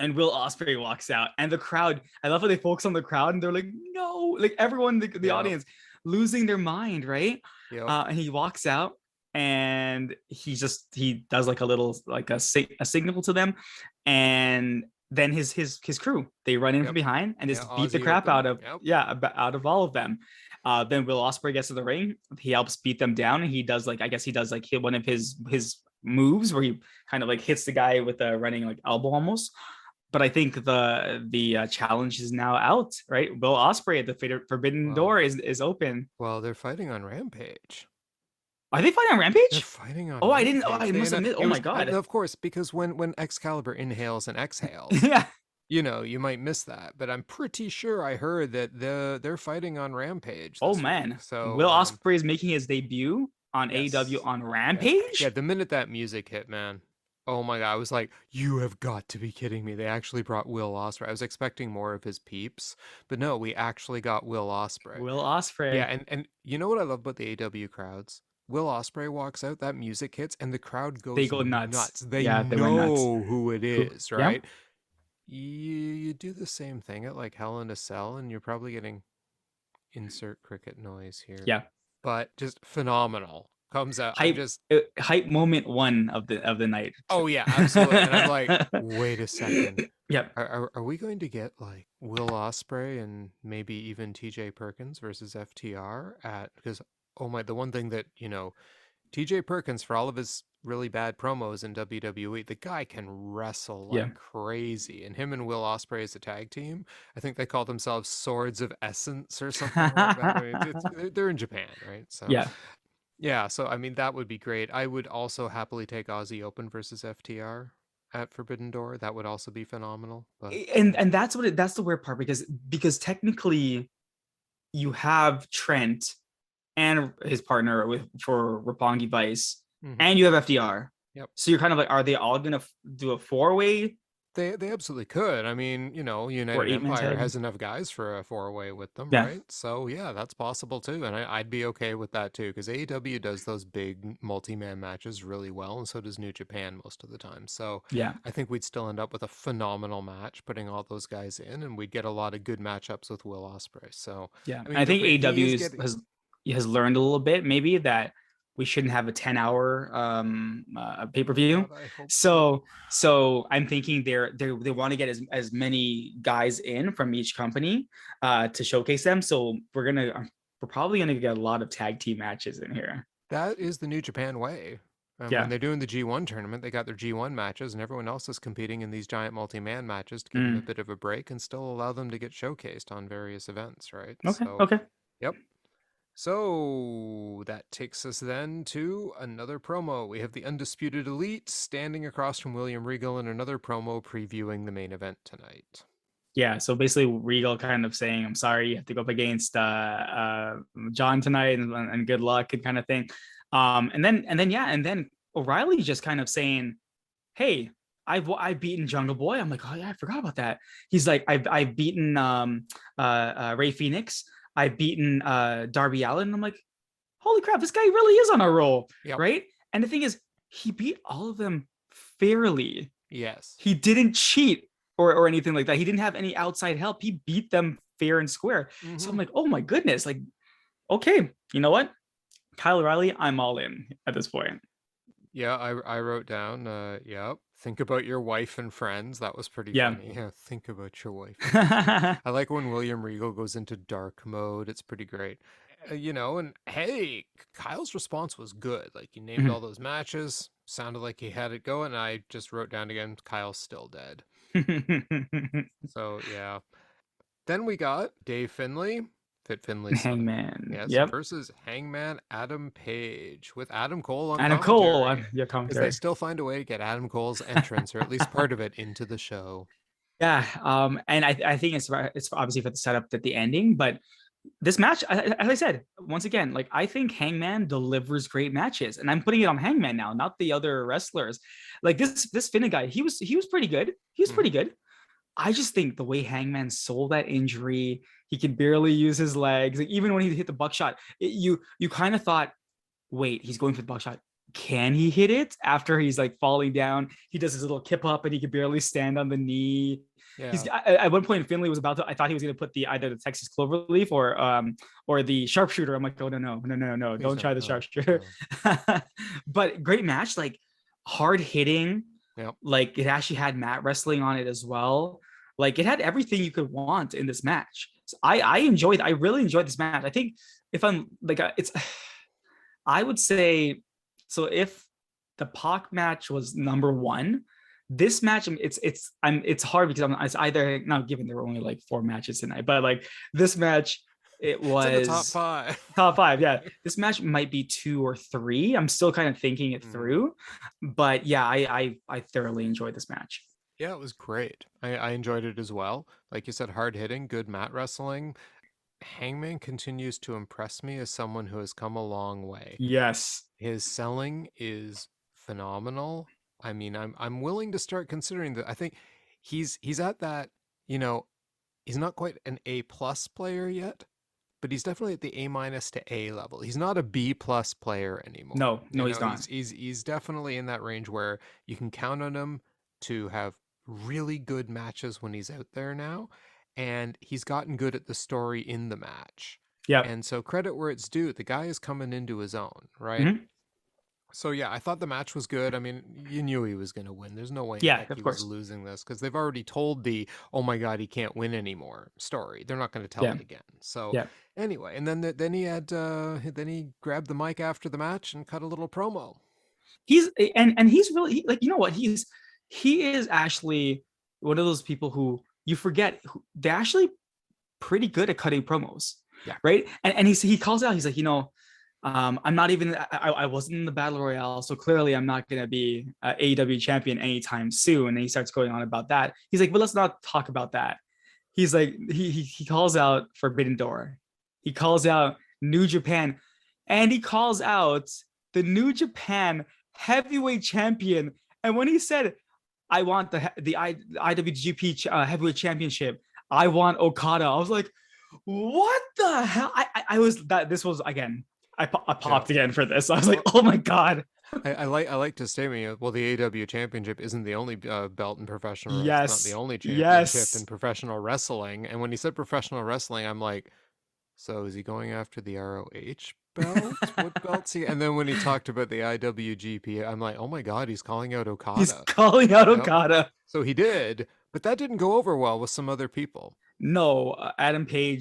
And Will Ospreay walks out, and the crowd, I love how they focus on the crowd, and they're like, no, like everyone, the audience losing their mind, right? And he walks out, and he does like a little, like a signal to them, and then his crew, they run in from behind and just beat the crap out of all of them. Then Will Ospreay gets to the ring. He helps beat them down, and he does like hit one of his moves where he kind of like hits the guy with a running like elbow almost. But I think the challenge is now out, right? Will Ospreay at the Forbidden Door is open. Well, they're fighting on Rampage. Are they fighting on Rampage? They're fighting on. Oh, Rampage. I must admit. Oh my god! Of course, because when Excalibur inhales and exhales, you know, you might miss that, but I'm pretty sure I heard that they're fighting on Rampage Oh this week. man, So Will Osprey is making his debut on AEW yes. on Yeah, Rampage. the minute that music hit, man. Oh my god, I was like, you have got to be kidding me. They actually brought Will Ospreay. I was expecting more of his peeps, but no, we actually got Will Ospreay. Will Yeah, Osprey, and you know what I love about the AW crowds? Will Ospreay walks out, that music hits, and the crowd they goes go nuts. nuts. They Yeah, they went nuts. know who it Who? is, Yeah, right? You do the same thing at like Hell in a Cell, and you're probably getting insert cricket noise here, yeah. but just phenomenal. Comes out. I'm Hype, just hype moment one of the night. oh yeah, absolutely. And I'm like, wait a second. Yep. Are we going to get like Will Ospreay and maybe even TJ Perkins versus FTR at because oh my the one thing that, you know, TJ Perkins for all of his really bad promos in WWE, the guy can wrestle Yeah. like crazy. And him and Will Ospreay as a tag team, I think they call themselves Swords of Essence or something like that. I mean, they're in Japan, right? So Yeah. yeah, so I mean that would be great. I would also happily take Aussie Open versus FTR at Forbidden Door. That would also be phenomenal. But And that's the weird part because technically you have Trent and his partner for Roppongi Vice, mhm. and you have FDR. Yep. So you're kind of like, are they all gonna do a 4-way They absolutely could. I mean, you know, or United 8-man Empire tag? has enough guys for a four-way with them, Yeah. right? So yeah, that's possible too, and I'd be okay with that too, because AEW does those big multi-man matches really well, and so does New Japan most of the time. So Yeah. I think we'd still end up with a phenomenal match, putting all those guys in, and we'd get a lot of good matchups with Will Ospreay. So Yeah. I mean, I think he is AEW getting has learned a little bit maybe that we shouldn't have a 10-hour pay-per-view. God, I hope so. So I'm thinking they want to get as many guys in from each company to showcase them. So we're probably gonna get a lot of tag team matches in here. That is the New Japan way. When Yeah. they're doing the G1 tournament, they got their G1 matches, and everyone else is competing in these giant multi-man matches to give them a Mm. bit of a break and still allow them to get showcased on various events, right? Okay. So, Okay. yep. So that takes us then to another promo. We have the Undisputed Elite standing across from William Regal in another promo previewing the main event tonight. Yeah, so basically Regal kind of saying, "I'm sorry, you have to go up against John tonight, and good luck," and kind of thing. And then O'Reilly just kind of saying, "Hey, I've beaten Jungle Boy." I'm like, "Oh yeah, I forgot about that." He's like, "I've beaten Ray Phoenix. I've beaten Darby Allin." I'm like, "Holy crap, this guy really is on a roll, Yep. right?" And the thing is, he beat all of them fairly. Yes. He didn't cheat or anything like that. He didn't have any outside help. He beat them fair and square. So I'm like, oh my goodness, like, okay, you know what? Kyle O'Reilly, I'm all in at this point. Yeah, I wrote down, yep. Think about your wife and friends. That was pretty Yeah. funny. Yeah, think about your wife. And friends. I like when William Regal goes into dark mode. It's pretty great. You know, and hey, Kyle's response was good. Like, he named all those matches, sounded like he had it going. And I just wrote down again, Kyle's still dead. So, yeah. Then we got Dave Finlay, Fit Finlay's son. Hangman. Yes, Yep. versus Hangman Adam Page with Adam Cole on Adam Cole commentary. on your Because commentary. they still find a way to get Adam Cole's entrance, or at least part of it, into the show. Yeah. And I think it's obviously for the setup at the ending, but this match, as I said, once again, like I think Hangman delivers great matches, and I'm putting it on Hangman now, not the other wrestlers. Like this Finna guy, he was pretty good. He was pretty good. I just think the way Hangman sold that injury, he could barely use his legs. Like even when he hit the buckshot, you kind of thought, wait, he's going for the buckshot. Can he hit it after he's like falling down? He does his little kip up and he could barely stand on the knee. Yeah. At one point Finlay was about to. I thought he was going to put either the Texas Cloverleaf or the sharpshooter. I'm like, oh no, don't try the sharpshooter. No. But great match, like hard hitting. Yep. Like it actually had mat wrestling on it as well. Like it had everything you could want in this match. So I really enjoyed this match. I think if I'm like it's, I would say, so if the Pock match was number one, this match it's hard because it's either not given there were only like 4 matches tonight, but like this match it was it's in the top 5. Top 5, yeah. This match might be 2 or 3. I'm still kind of thinking it through, but yeah, I thoroughly enjoyed this match. Yeah, it was great. I enjoyed it as well. Like you said, hard hitting, good mat wrestling. Hangman continues to impress me as someone who has come a long way. Yes. His selling is phenomenal. I mean, I'm willing to start considering that. I think he's at that, you know, he's not quite an A plus player yet, but he's definitely at the A minus to A level. He's not a B plus player anymore. No, no, he's not. He's definitely in that range where you can count on him to have really good matches when he's out there now, and he's gotten good at the story in the match. Yep. And so credit where it's due, the guy is coming into his own, right? Hmm. So yeah, I thought the match was good. I mean, you knew he was going to win. There's no way in Yeah, heck of he was course. losing this because they've already told the "oh my god, he can't win anymore" story. They're not going to tell Yeah. it again. So Yeah. anyway, and then he had then he grabbed the mic after the match and cut a little promo. He's he's really like, you know what, he is actually one of those people who you forget they're actually pretty good at cutting promos. Yeah. Right. And he calls out, he's like, I'm not even, I wasn't in the battle royale, so clearly I'm not going to be AEW champion anytime soon. And he starts going on about that. He's like, but let's not talk about that. He's like, he calls out Forbidden Door. He calls out New Japan, and he calls out the New Japan heavyweight champion. And when he said, I want the IWGP heavyweight championship, I want Okada, I was like, what the hell? I was that this was again. I popped again for this. I was like, oh my god. I like to statement. Well, the AEW Championship isn't the only belt in professional. It's not the Yes. only championship in Yes. professional wrestling. And when he said professional wrestling, I'm like, so is he going after the ROH belt? What belt's he? And then when he talked about the IWGP, I'm like, oh my god, he's calling out He's Okada. calling out Okada. So he did, but that didn't go over well with some other people. No, Adam Cole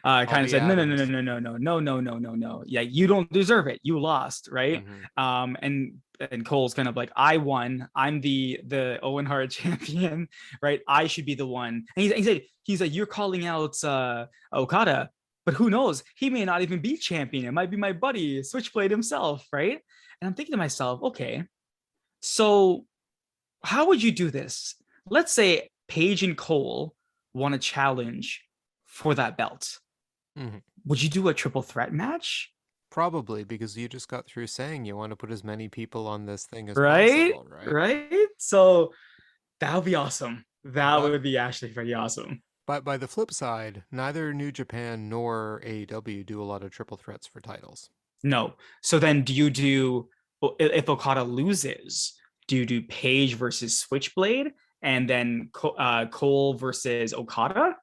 All kind of the said, Adams. no. Yeah, you don't deserve it. You lost, right? Mm-hmm. And Cole's kind of like, I won. I'm the Owen Hart champion, right? I should be the one. And he's like, you're calling out Okada, but who knows? He may not even be champion. It might be my buddy Switchblade himself, right? And I'm thinking to myself, okay, so how would you do this? Let's say Paige and Cole want a challenge for that belt. Mm-hmm. Would you do a triple threat match? Probably because you just got through saying you want to put as many people on this thing as Right? possible, right? Right? So that would be awesome. That But would be actually pretty awesome. But by the flip side, neither New Japan nor AEW do a lot of triple threats for titles. No. So then do you do, if Okada loses, do you do Paige versus Switchblade and then Cole versus Okada?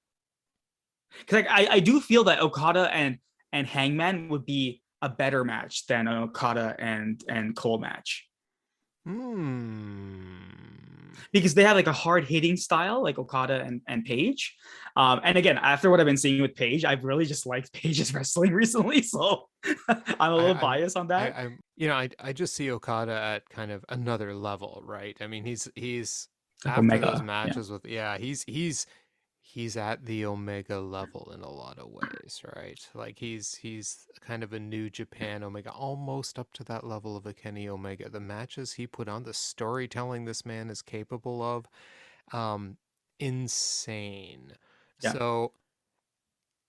Because I do feel that Okada and Hangman would be a better match than an Okada and Cole match. Because they have like a hard hitting style like Okada and Paige. And again, after what I've been seeing with Paige, I've really just liked Paige's wrestling recently. So I'm a little biased on that. I just see Okada at kind of another level, right? I mean, he's Like after Omega, those matches with he's at the Omega level in a lot of ways, right? Like he's kind of a New Japan Omega, almost up to that level of a Kenny Omega. The matches he put on, the storytelling this man is capable of, insane. Yeah. So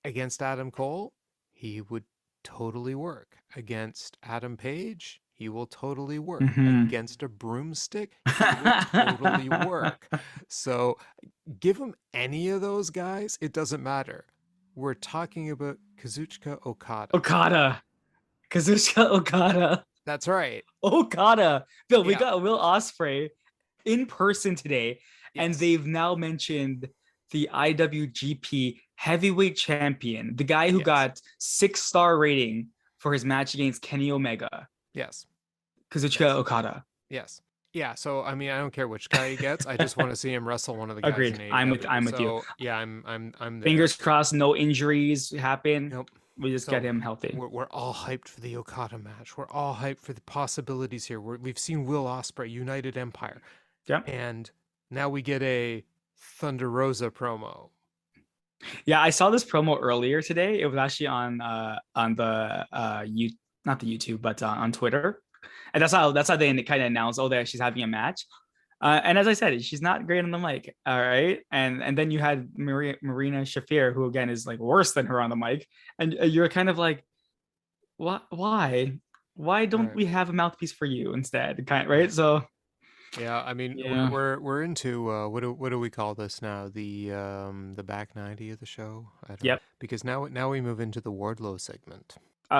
against Adam Cole, he would totally work. Against Adam Page, he will totally work. Mm-hmm. Against a broomstick, he will totally work. So give him any of those guys, it doesn't matter. We're talking about Kazuchika Okada. Kazuchika Okada. That's right. Okada. Bill, we got Will Osprey in person today, and they've now mentioned the IWGP heavyweight champion, the guy who got 6-star rating for his match against Kenny Omega. Yes. Kazuchika Okada. Yes. Yeah, so I mean, I don't care which guy he gets. I just want to see him wrestle one of the guys. Agreed. In AEW. I'm with you. Yeah, I'm there. Fingers crossed, no injuries happen. Nope. We just get him healthy. We're all hyped for the Okada match. We're all hyped for the possibilities here. We've seen Will Ospreay, United Empire. Yep. And now we get a Thunder Rosa promo. Yeah, I saw this promo earlier today. It was actually on the not the YouTube, but on Twitter. And that's how they kind of announced, oh, that she's having a match. And as I said, she's not great on the mic. All right. And then you had Marina Shafir, who again is like worse than her on the mic. And you're kind of like, why? Why don't Right. we have a mouthpiece for you instead? Kind of, right. So Yeah, I mean yeah. we're into what do we call this now? The back 90 of the show? I don't, Yep. because now we move into the Wardlow segment.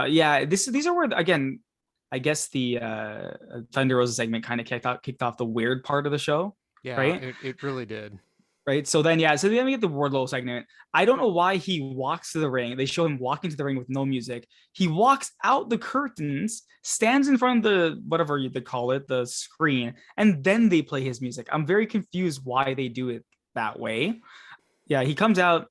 Yeah, these are where again, I guess the Thunder Rosa segment kind of kicked off the weird part of the show, Yeah, right? it really did. Right. So then yeah, so then we get the Wardlow segment. I don't know why he walks to the ring. They show him walking to the ring with no music. He walks out the curtains, stands in front of the whatever they call it, the screen, and then they play his music. I'm very confused why they do it that way. Yeah, he comes out.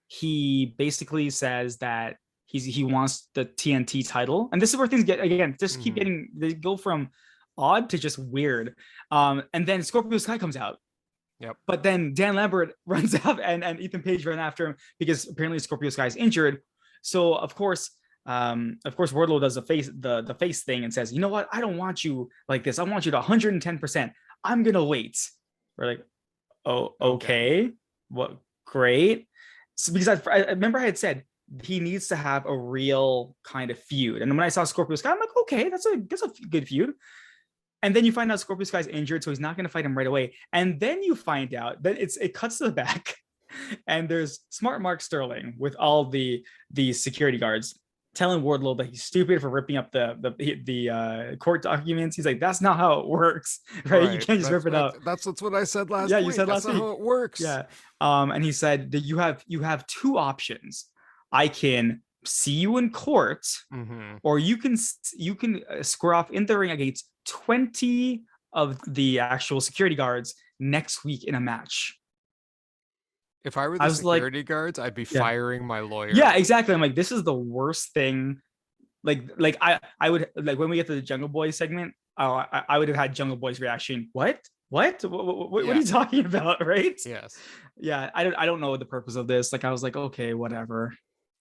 He basically says that he wants the TNT title, and this is where things get again just keep Hmm. getting, they go from odd to just weird. And then Scorpio Sky comes out, Yep. but then Dan Lambert runs out, and Ethan Page run after him because apparently Scorpio Sky is injured. So of course, Wardlow does the face thing and says, "You know what? I don't want you like this. I want you to 110%. I'm gonna wait." We're like, "Oh, Okay. okay, what? Great." So, because I remember I had said he needs to have a real kind of feud, and when I saw Scorpio Sky, I'm like, "Okay, that's a good feud." And then you find out Scorpio Sky's injured, so he's not going to fight him right away. And then you find out that it cuts to the back, and there's Smart Mark Sterling with all the security guards telling Wardlow that he's stupid for ripping up the court documents. He's like, "That's not how it works, right? You Right. can't just rip it up." That's what I said Yeah, last you week. said That's last not week. how it works. Yeah. And he said that you have two options. I can see you in court, Hmm. or you can square off in the ring against 20 of the actual security guards next week in a match. If I were I the was like, security guards, I'd be yeah, firing my lawyer. yeah, exactly. I'm like, this is the worst thing. I would like when we get to the Jungle Boy segment, I would have had Jungle Boy's reaction. What are Yeah. you talking about? Right? Yes. Yeah, I don't know the purpose of this. Like I was like, okay, whatever.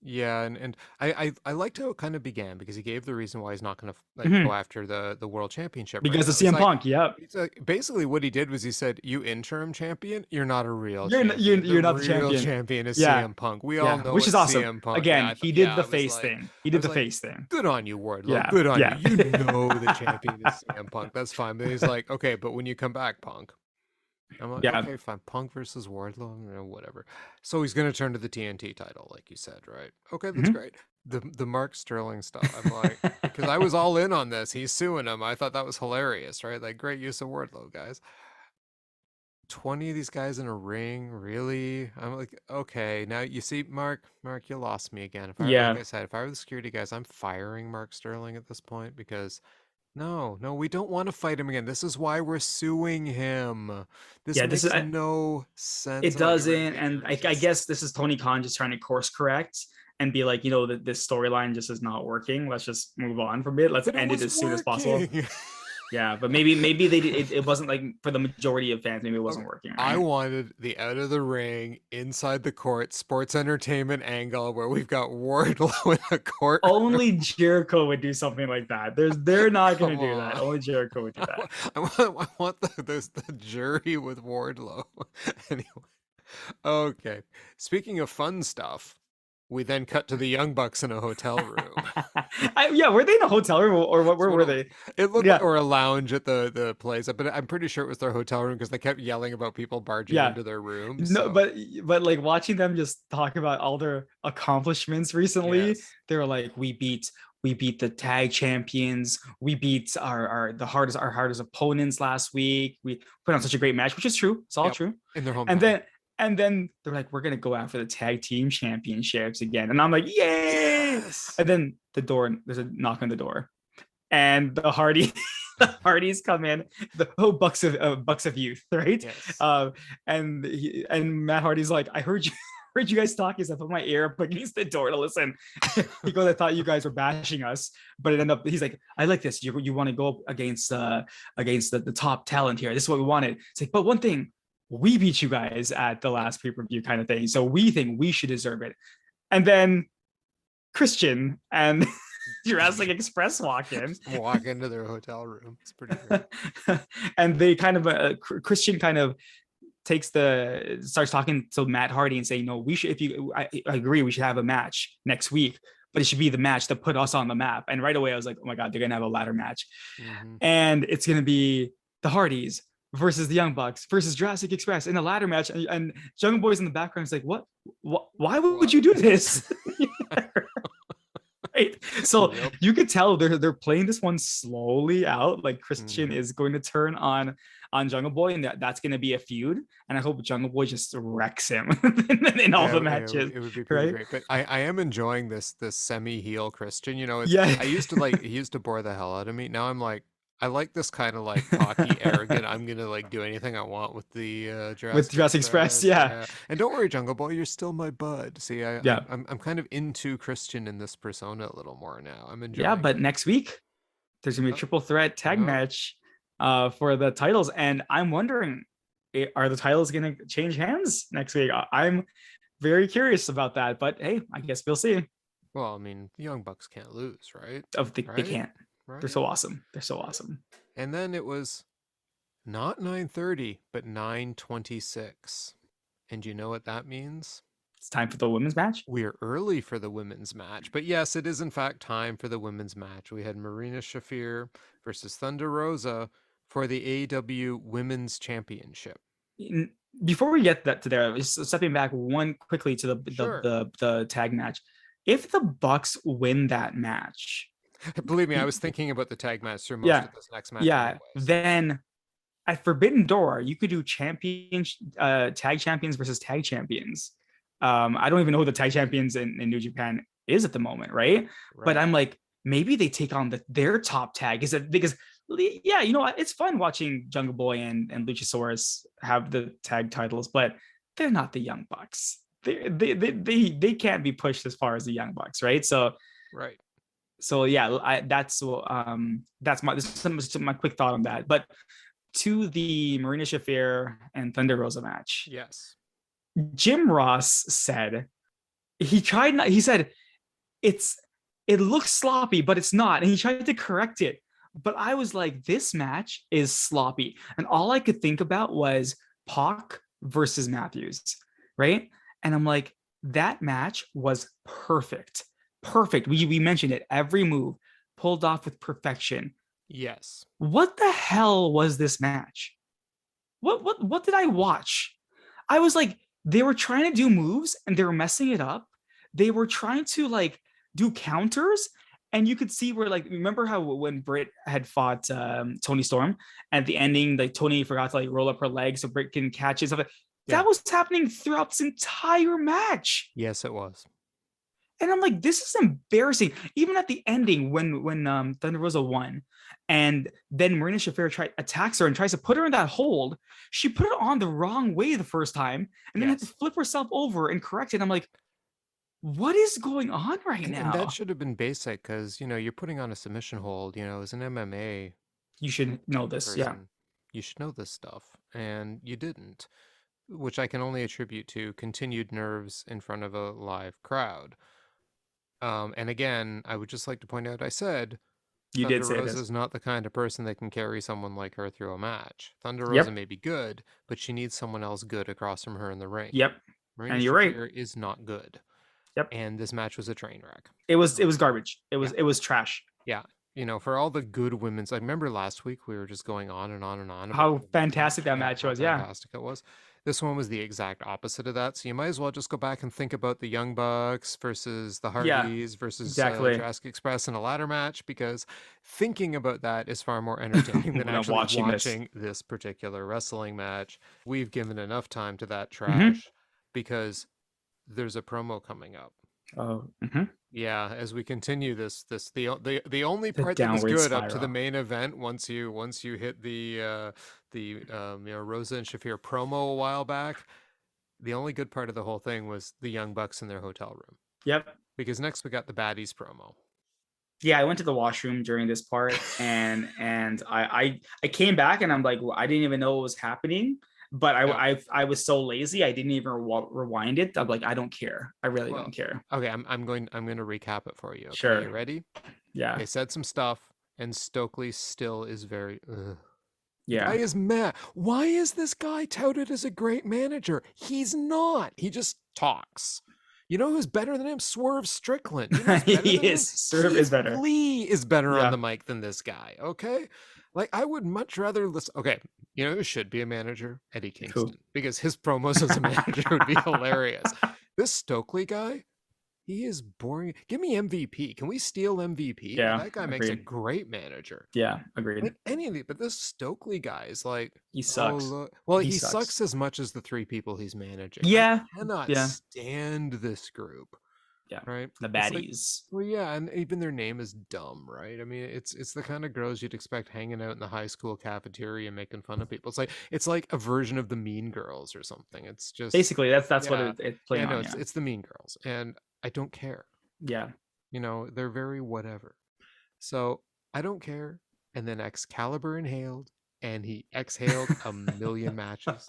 Yeah, and I liked how it kind of began because he gave the reason why he's not going to like go Mhm. after the world championship right Because of now. He's CM like, Punk. Yep. basically what he did was he said, "You interim champion, you're not a real You're you're champion. The you're not the real champion. champion is Yeah. CM Punk. We all Yeah, know which is what awesome. CM Punk." Yeah, Again, he did yeah. the face thing. He I did was the like, face thing. "Good on you, Wardlow. Yeah. Good on you. Yeah. You know the champion is CM Punk. That's fine." But he's like, "Okay, but when you come back, Punk." I'm like, Yeah. okay, fine. Punk versus Wardlow, whatever. So he's gonna turn to the TNT title, like you said, right? Okay, that's Mhm. great. The Mark Sterling stuff, I'm like, because I was all in on this. He's suing him. I thought that was hilarious, right? Like, great use of Wardlow, guys. 20 of these guys in a ring, really? I'm like, okay, now you see, Mark, you lost me again. If I, like Yeah. I said, if I were the security guys, I'm firing Mark Sterling at this point because no, we don't want to fight him again. This is why we're suing him. This Yeah. This is makes no sense. it I'm like, you're doesn't, and I egregious. guess this is Tony Khan just trying to course correct and be like, that this storyline just is not working. Let's just move on from it. Let's But it end it was as soon as possible. working. Yeah, but maybe it wasn't like for the majority of fans. Maybe it Okay. wasn't working I right. wanted the out of the ring, inside the court, sports entertainment angle where we've got Wardlow in a courtroom. Only Jericho would do something like that. They're not gonna Come do that. on. Only Jericho would do I that. want, I want the jury with Wardlow. Anyway. Okay. Speaking of fun stuff, we then cut to the Young Bucks in a hotel room. Yeah, were they in a hotel room or what? Where That's what were they? it looked like, Yeah, or a lounge at the place, but I'm pretty sure it was their hotel room because they kept yelling about people barging yeah. into their rooms. No, So but like watching them just talk about all their accomplishments recently, yes, they were like, we beat the tag champions, we beat our hardest opponents last week. We put on such a great match, which is true. It's all yep, true. in their And hometown. then they're like, we're gonna go after the tag team championships again. And I'm like, yay! Yes. And then there's a knock on the door, and the Hardy the Hardys come in, the Bucks of Youth, right? Yes. And Matt Hardy's like, I heard you guys talking. So I put my ear up against the door to listen. He goes, I thought you guys were bashing us, but it ended up. He's like, I like this. You want to go up against the top talent here. This is what we wanted. It's like, but one thing, we beat you guys at the last pay-per-view kind of thing, so we think we should deserve it. And then Christian and Jurassic Express walk in. Just walk into their hotel room. It's pretty great. And they kind of Christian kind of starts talking to Matt Hardy and saying, no, we should, I agree, we should have a match next week, but it should be the match that put us on the map. And right away I was like, oh my God, they're gonna have a ladder match. And it's gonna be the Hardys versus the Young Bucks versus Jurassic Express in a ladder match. And Jungle Boy's in the background is like, what? Why would you do this? Right. So you could tell they're playing this one slowly out. Like Christian is going to turn on Jungle Boy, and that's going to be a feud. And I hope Jungle Boy just wrecks him in all the matches. It would be pretty great. But I am enjoying this semi-heel Christian. You know, yeah. I used to he used to bore the hell out of me. Now I'm like, I like this kind of like cocky, arrogant. I'm gonna like do anything I want with the Jurassic Express. Yeah. And don't worry, Jungle Boy, you're still my bud. See, I'm kind of into Christian in this persona a little more now. I'm enjoying. Yeah, but next week there's gonna be a triple threat tag match for the titles, and I'm wondering, are the titles gonna change hands next week? I'm very curious about that, but hey, I guess we'll see. Well, I mean, the Young Bucks can't lose, right? They can't. Right? They're so awesome. They're so awesome. And then it was not 9:30, but 9:26. And you know what that means? It's time for the women's match. We're early for the women's match. But yes, it is in fact time for the women's match. We had Marina Shafir versus Thunder Rosa for the AEW Women's Championship. Before we get to there, just stepping back one quickly to the tag match. If the Bucks win that match, believe me, I was thinking about the tag match through most of this next match. Yeah, anyways. Then at Forbidden Door, you could do tag champions versus tag champions. I don't even know who the tag champions in New Japan is at the moment, right? But I'm like, maybe they take on their top tag. Is it because yeah, you know what? It's fun watching Jungle Boy and Luchasaurus have the tag titles, but they're not the Young Bucks. They can't be pushed as far as the Young Bucks, right? So So yeah, that's my quick thought on that. But to the Marina Shafir and Thunder Rosa match, yes, Jim Ross said he said it looks sloppy, but it's not, and he tried to correct it. But I was like, this match is sloppy, and all I could think about was Pock versus Mathews, right? And I'm like, that match was perfect. We mentioned it. Every move pulled off with perfection. Yes. What the hell was this match? What did I watch? I was like, they were trying to do moves and they were messing it up. They were trying to like do counters, and you could see where, like, remember how when Britt had fought Toni Storm, at the ending, like Toni forgot to like roll up her legs so Britt can catch it. Stuff. That was happening throughout this entire match. Yes, it was. And I'm like, this is embarrassing. Even at the ending, when Thunder Rosa won, and then Marina Shafir attacks her and tries to put her in that hold, she put it on the wrong way the first time, and then had to flip herself over and correct it. I'm like, what is going on right now? And that should have been basic, because you're putting on a submission hold. As an MMA, you should know this. person, Yeah, you should know this stuff, and you didn't, which I can only attribute to continued nerves in front of a live crowd. And again, I would just like to point out, I said, Thunder Rosa is not the kind of person that can carry someone like her through a match. Thunder Rosa may be good, but she needs someone else good across from her in the ring. Yep. Marina and you're Shafir right. Is not good. Yep. And this match was a train wreck. It was garbage. It was trash. Yeah. For all the good women's, I remember last week we were just going on and on and on about how fantastic that match was. Yeah. Fantastic it was. This one was the exact opposite of that. So you might as well just go back and think about the Young Bucks versus the Hardys versus Jurassic Express in a ladder match, because thinking about that is far more entertaining than actually watching this particular wrestling match. We've given enough time to that trash because there's a promo coming up. Oh, yeah. As we continue the only part that was good up to the main event, once you hit the Rosa and Shafir promo a while back, the only good part of the whole thing was the Young Bucks in their hotel room. Yep. Because next we got the Baddies promo. Yeah, I went to the washroom during this part, and I came back and I'm like, well, I didn't even know what was happening. but Yeah. I was so lazy I didn't even rewind it. I'm like, I don't care. I really Well, don't care. okay, I'm going to recap it for you. Okay, Sure. you ready? Yeah. They said some stuff, and Stokely still is very. Ugh. The guy Yeah. is mad. Why is this guy touted as a great manager? He's not. He just talks. You know who's better than him? Swerve Strickland. You know who's better He than him? is. Serve is Keith better. Lee is better on Yeah. the mic than this guy. Okay, like I would much rather listen. Okay, you know who should be a manager? Eddie Cool. Kingston, because his promos as a manager would be hilarious. This Stokely guy, he is boring. Give me MVP. Can we steal MVP? Yeah. That guy makes a Agreed. great manager. Yeah. Agreed. Like any of the, but this Stokely guy is like, He oh sucks. look, well, He he sucks. sucks as much as the three people he's managing. I Yeah. cannot Yeah. stand this group, Yeah. right? The It's like, baddies. well, yeah, and even their name is dumb, right? I mean, it's the kind of girls you'd expect hanging out in the high school cafeteria making fun of people. It's like a version of the Mean Girls or something. It's just, Basically, that's what yeah, it's yeah, playing no, on. Yeah. it's the Mean Girls, and I don't care. Yeah. You know, they're very whatever. So I don't care. And then Excalibur inhaled, and he exhaled a million matches,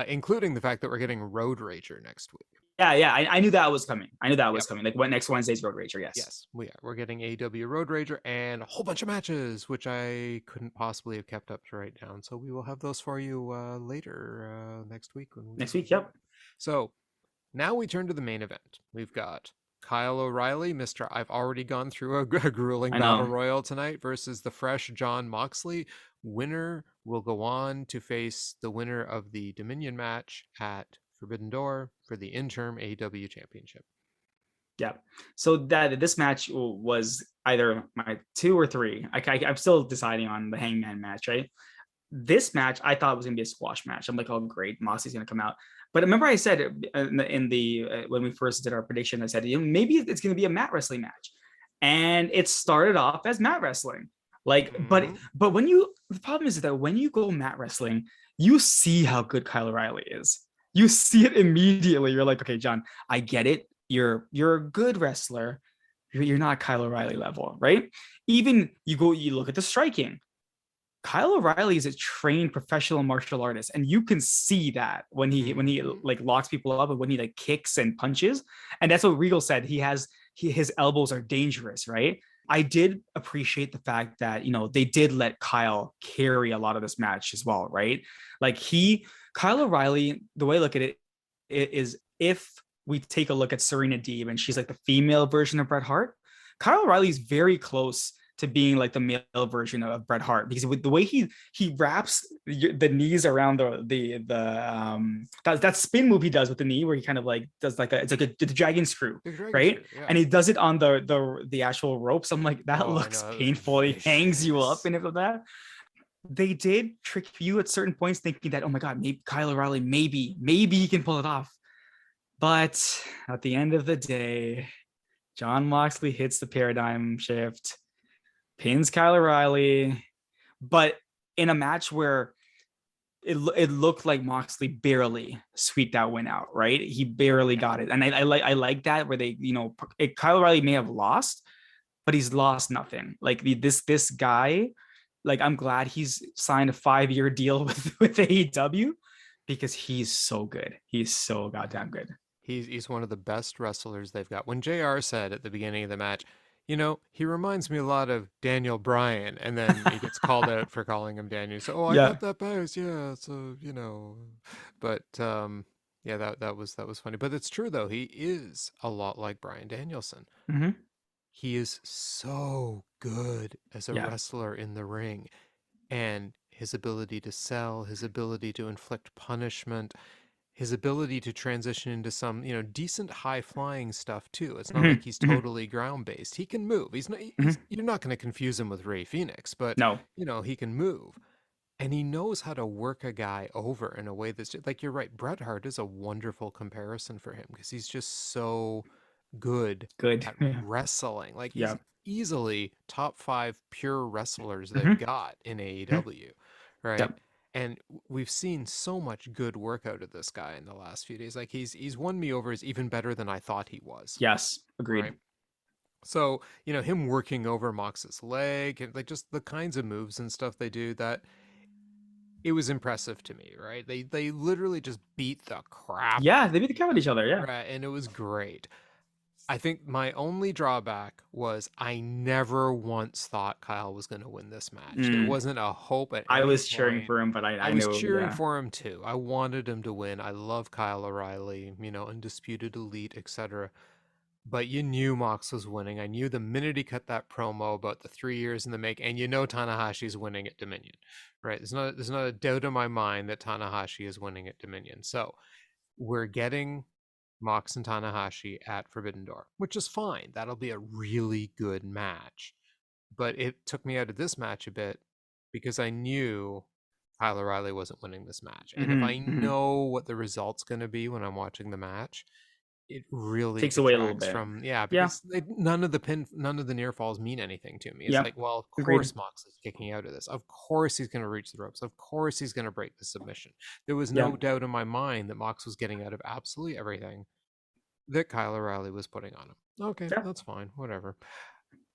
including the fact that we're getting Road Rager next week. Yeah. I knew that was coming. I knew that was Yep. coming. Like what next Wednesday's Road Rager? Yes. Yes, we are. We're getting AEW Road Rager and a whole bunch of matches, which I couldn't possibly have kept up to write down. So we will have those for you later next week. Next week. Yep. So now we turn to the main event. We've got Kyle O'Reilly, Mr. I've already gone through a grueling battle royal tonight, versus the fresh Jon Moxley. Winner will go on to face the winner of the Dominion match at Forbidden Door for the interim AEW championship. Yeah. So this match was either my 2 or 3. I'm still deciding on the Hangman match, right? This match I thought was gonna be a squash match. I'm like, oh great, Moxley's gonna come out. But remember, I said in the when we first did our prediction, I said, maybe it's gonna be a mat wrestling match, and it started off as mat wrestling. Like, but when the problem is that when you go mat wrestling, you see how good Kyle O'Reilly is. You see it immediately. You're like, okay, John, I get it. You're a good wrestler. You're not Kyle O'Reilly level, right? Even you look at the striking. Kyle O'Reilly is a trained professional martial artist, and you can see that when he like locks people up and when he like kicks and punches. And that's what Regal said. His elbows are dangerous, right? I did appreciate the fact that they did let Kyle carry a lot of this match as well, right? Like Kyle O'Reilly, the way I look at it is, if we take a look at Serena Deeb and she's like the female version of Bret Hart, Kyle O'Reilly is very close to being like the male version of Bret Hart, because with the way he wraps the knees around that spin move he does with the knee, where he kind of like does like the dragon screw, right? Screw, yeah. And he does it on the actual ropes. I'm like, that looks painful. He hangs you up and everything like that. They did trick you at certain points, thinking that, oh my god, maybe Kyle O'Reilly, maybe he can pull it off. But at the end of the day, Jon Moxley hits the paradigm shift, pins Kyle O'Reilly, but in a match where it looked like Moxley barely squeaked that win out, right? He barely got it. And I like that, where they, Kyle O'Reilly may have lost, but he's lost nothing. Like this guy, like, I'm glad he's signed a 5-year deal with AEW, because he's so good. He's so goddamn good. He's one of the best wrestlers they've got. When JR said at the beginning of the match, he reminds me a lot of Daniel Bryan, and then he gets called out for calling him Daniel. So, I got that bias, yeah. So, but yeah, that was funny. But it's true though. He is a lot like Bryan Danielson. Mm-hmm. He is so good as a wrestler in the ring, and his ability to sell, his ability to inflict punishment, his ability to transition into some, decent high flying stuff too. It's not like he's totally ground based. He can move. You're not going to confuse him with Rey Fenix, but no, he can move, and he knows how to work a guy over in a way that's just, like, you're right. Bret Hart is a wonderful comparison for him, because he's just so good at wrestling. Like, he's easily top 5 pure wrestlers they've got in AEW, right? Yep. And we've seen so much good work out of this guy in the last few days. Like, he's won me over as even better than I thought he was. Yes, agreed. Right? So, him working over Mox's leg, and like just the kinds of moves and stuff they do, that it was impressive to me, right? They literally just beat the crap Yeah, out they of beat the each crap out of each other, other. Yeah. right? And it was great. I think my only drawback was I never once thought Kyle was going to win this match. There Mm. wasn't a hope at I any was cheering point. for him, but I I was knew, cheering yeah. for him too. I wanted him to win. I love Kyle O'Reilly, undisputed elite, etc. But you knew Mox was winning. I knew the minute he cut that promo about the 3 years in the make, and Tanahashi's winning at Dominion, right? There's not a doubt in my mind that Tanahashi is winning at Dominion. So we're getting Mox and Tanahashi at Forbidden Door, which is fine. That'll be a really good match. But it took me out of this match a bit because I knew Kyle O'Reilly wasn't winning this match. And if I Hmm. know what the result's going to be when I'm watching the match, it really Takes away a little detracts bit. from, Yeah. because none of the near falls mean anything to me. It's Yep. like, well, of Agreed. course Mox is kicking out of this. Of course he's going to reach the ropes. Of course he's going to break the submission. There was Yeah. no doubt in my mind that Mox was getting out of absolutely everything that Kyle O'Reilly was putting on him. Okay, Yeah. that's fine, whatever.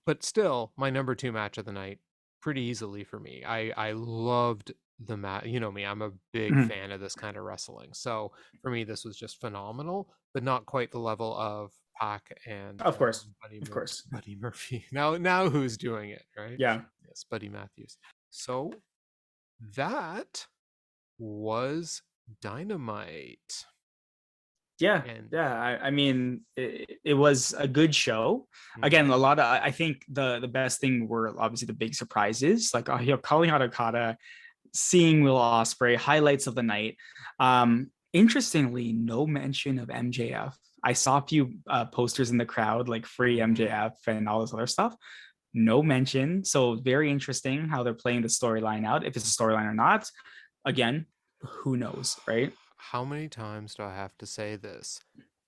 But still, my number 2 match of the night, pretty easily for me. I loved the match. You know me, I'm a big Mhm. fan of this kind of wrestling. So for me, this was just phenomenal, but not quite the level of Pac and Of course. Of course. Buddy Murphy. Now who's doing it, right? Yeah. Yes, Buddy Mathews. So that was Dynamite. Yeah. And Yeah. I mean, it was a good show. mhm, Again, a lot of, I think the best thing were obviously the big surprises, like calling out Okada, seeing Will Osprey, highlights of the night. Interestingly, no mention of MJF. I saw a few posters in the crowd, like free MJF and all this other stuff. No mention. So very interesting how they're playing the storyline out. If it's a storyline or not, again, who knows, right? how many times do I have to say this?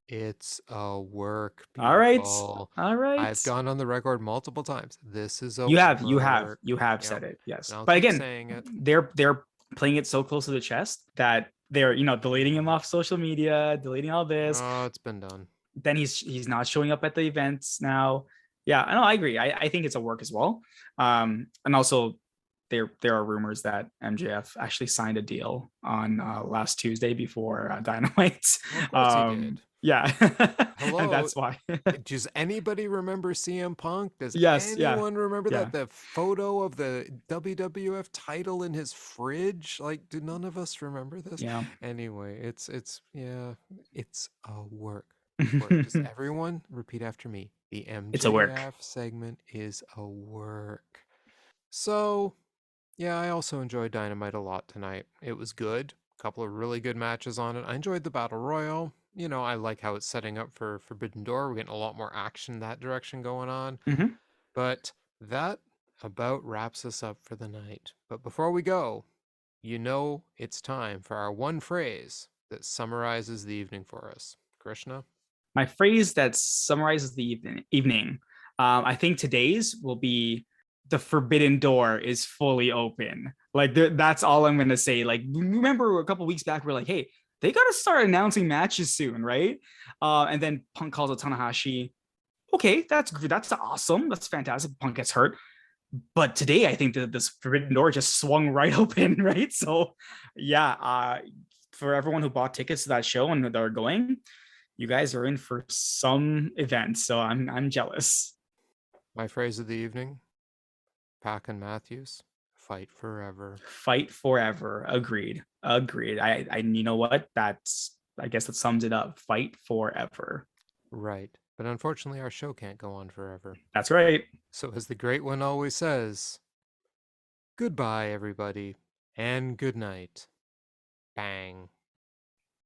It's a work, All right, people. all right. I've gone on the record multiple times. This is a You work. have Yep. said it, yes. And I'll But keep again, saying it. they're playing it so close to the chest that they're deleting him off social media, deleting all this. Oh, it's been done. Then he's not showing up at the events now. Yeah, I know. I agree. I think it's a work as well. And also there are rumors that MJF actually signed a deal on last Tuesday before Dynamite. Well, of course he did. Yeah, and Hello. that's why. Does anybody remember CM Punk? Does Yes, yeah, anyone remember yeah, that? The photo of the WWF title in his fridge? Like, do none of us remember this? yeah. Anyway, yeah, it's a work. Work. Just everyone repeat after me. The It's a work. MJF segment is a work. So, yeah, I also enjoyed Dynamite a lot tonight. It was good. A couple of really good matches on it. I enjoyed the Battle Royal. I like how it's setting up for Forbidden Door. We're getting a lot more action that direction going on. Mm-hmm. But that about wraps us up for the night. But before we go, it's time for our one phrase that summarizes the evening for us. Krishna? My phrase that summarizes the evening. I think today's will be the forbidden door is fully open. Like that's all I'm gonna say. Like remember a couple weeks back, we're like, hey, they gotta start announcing matches soon, right? And then Punk calls out Tanahashi. Okay, that's awesome. That's fantastic. Punk gets hurt. But today, I think that this forbidden door just swung right open, right? So, yeah, for everyone who bought tickets to that show and that are going, you guys are in for some event. So I'm jealous. My phrase of the evening, Pack and Mathews, fight forever. Fight forever. Agreed. Agreed. I you know what? I guess that sums it up. Fight forever. Right. But unfortunately, our show can't go on forever. That's right. So, as the great one always says, goodbye, everybody, and good night. Bang.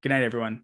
Good night, everyone.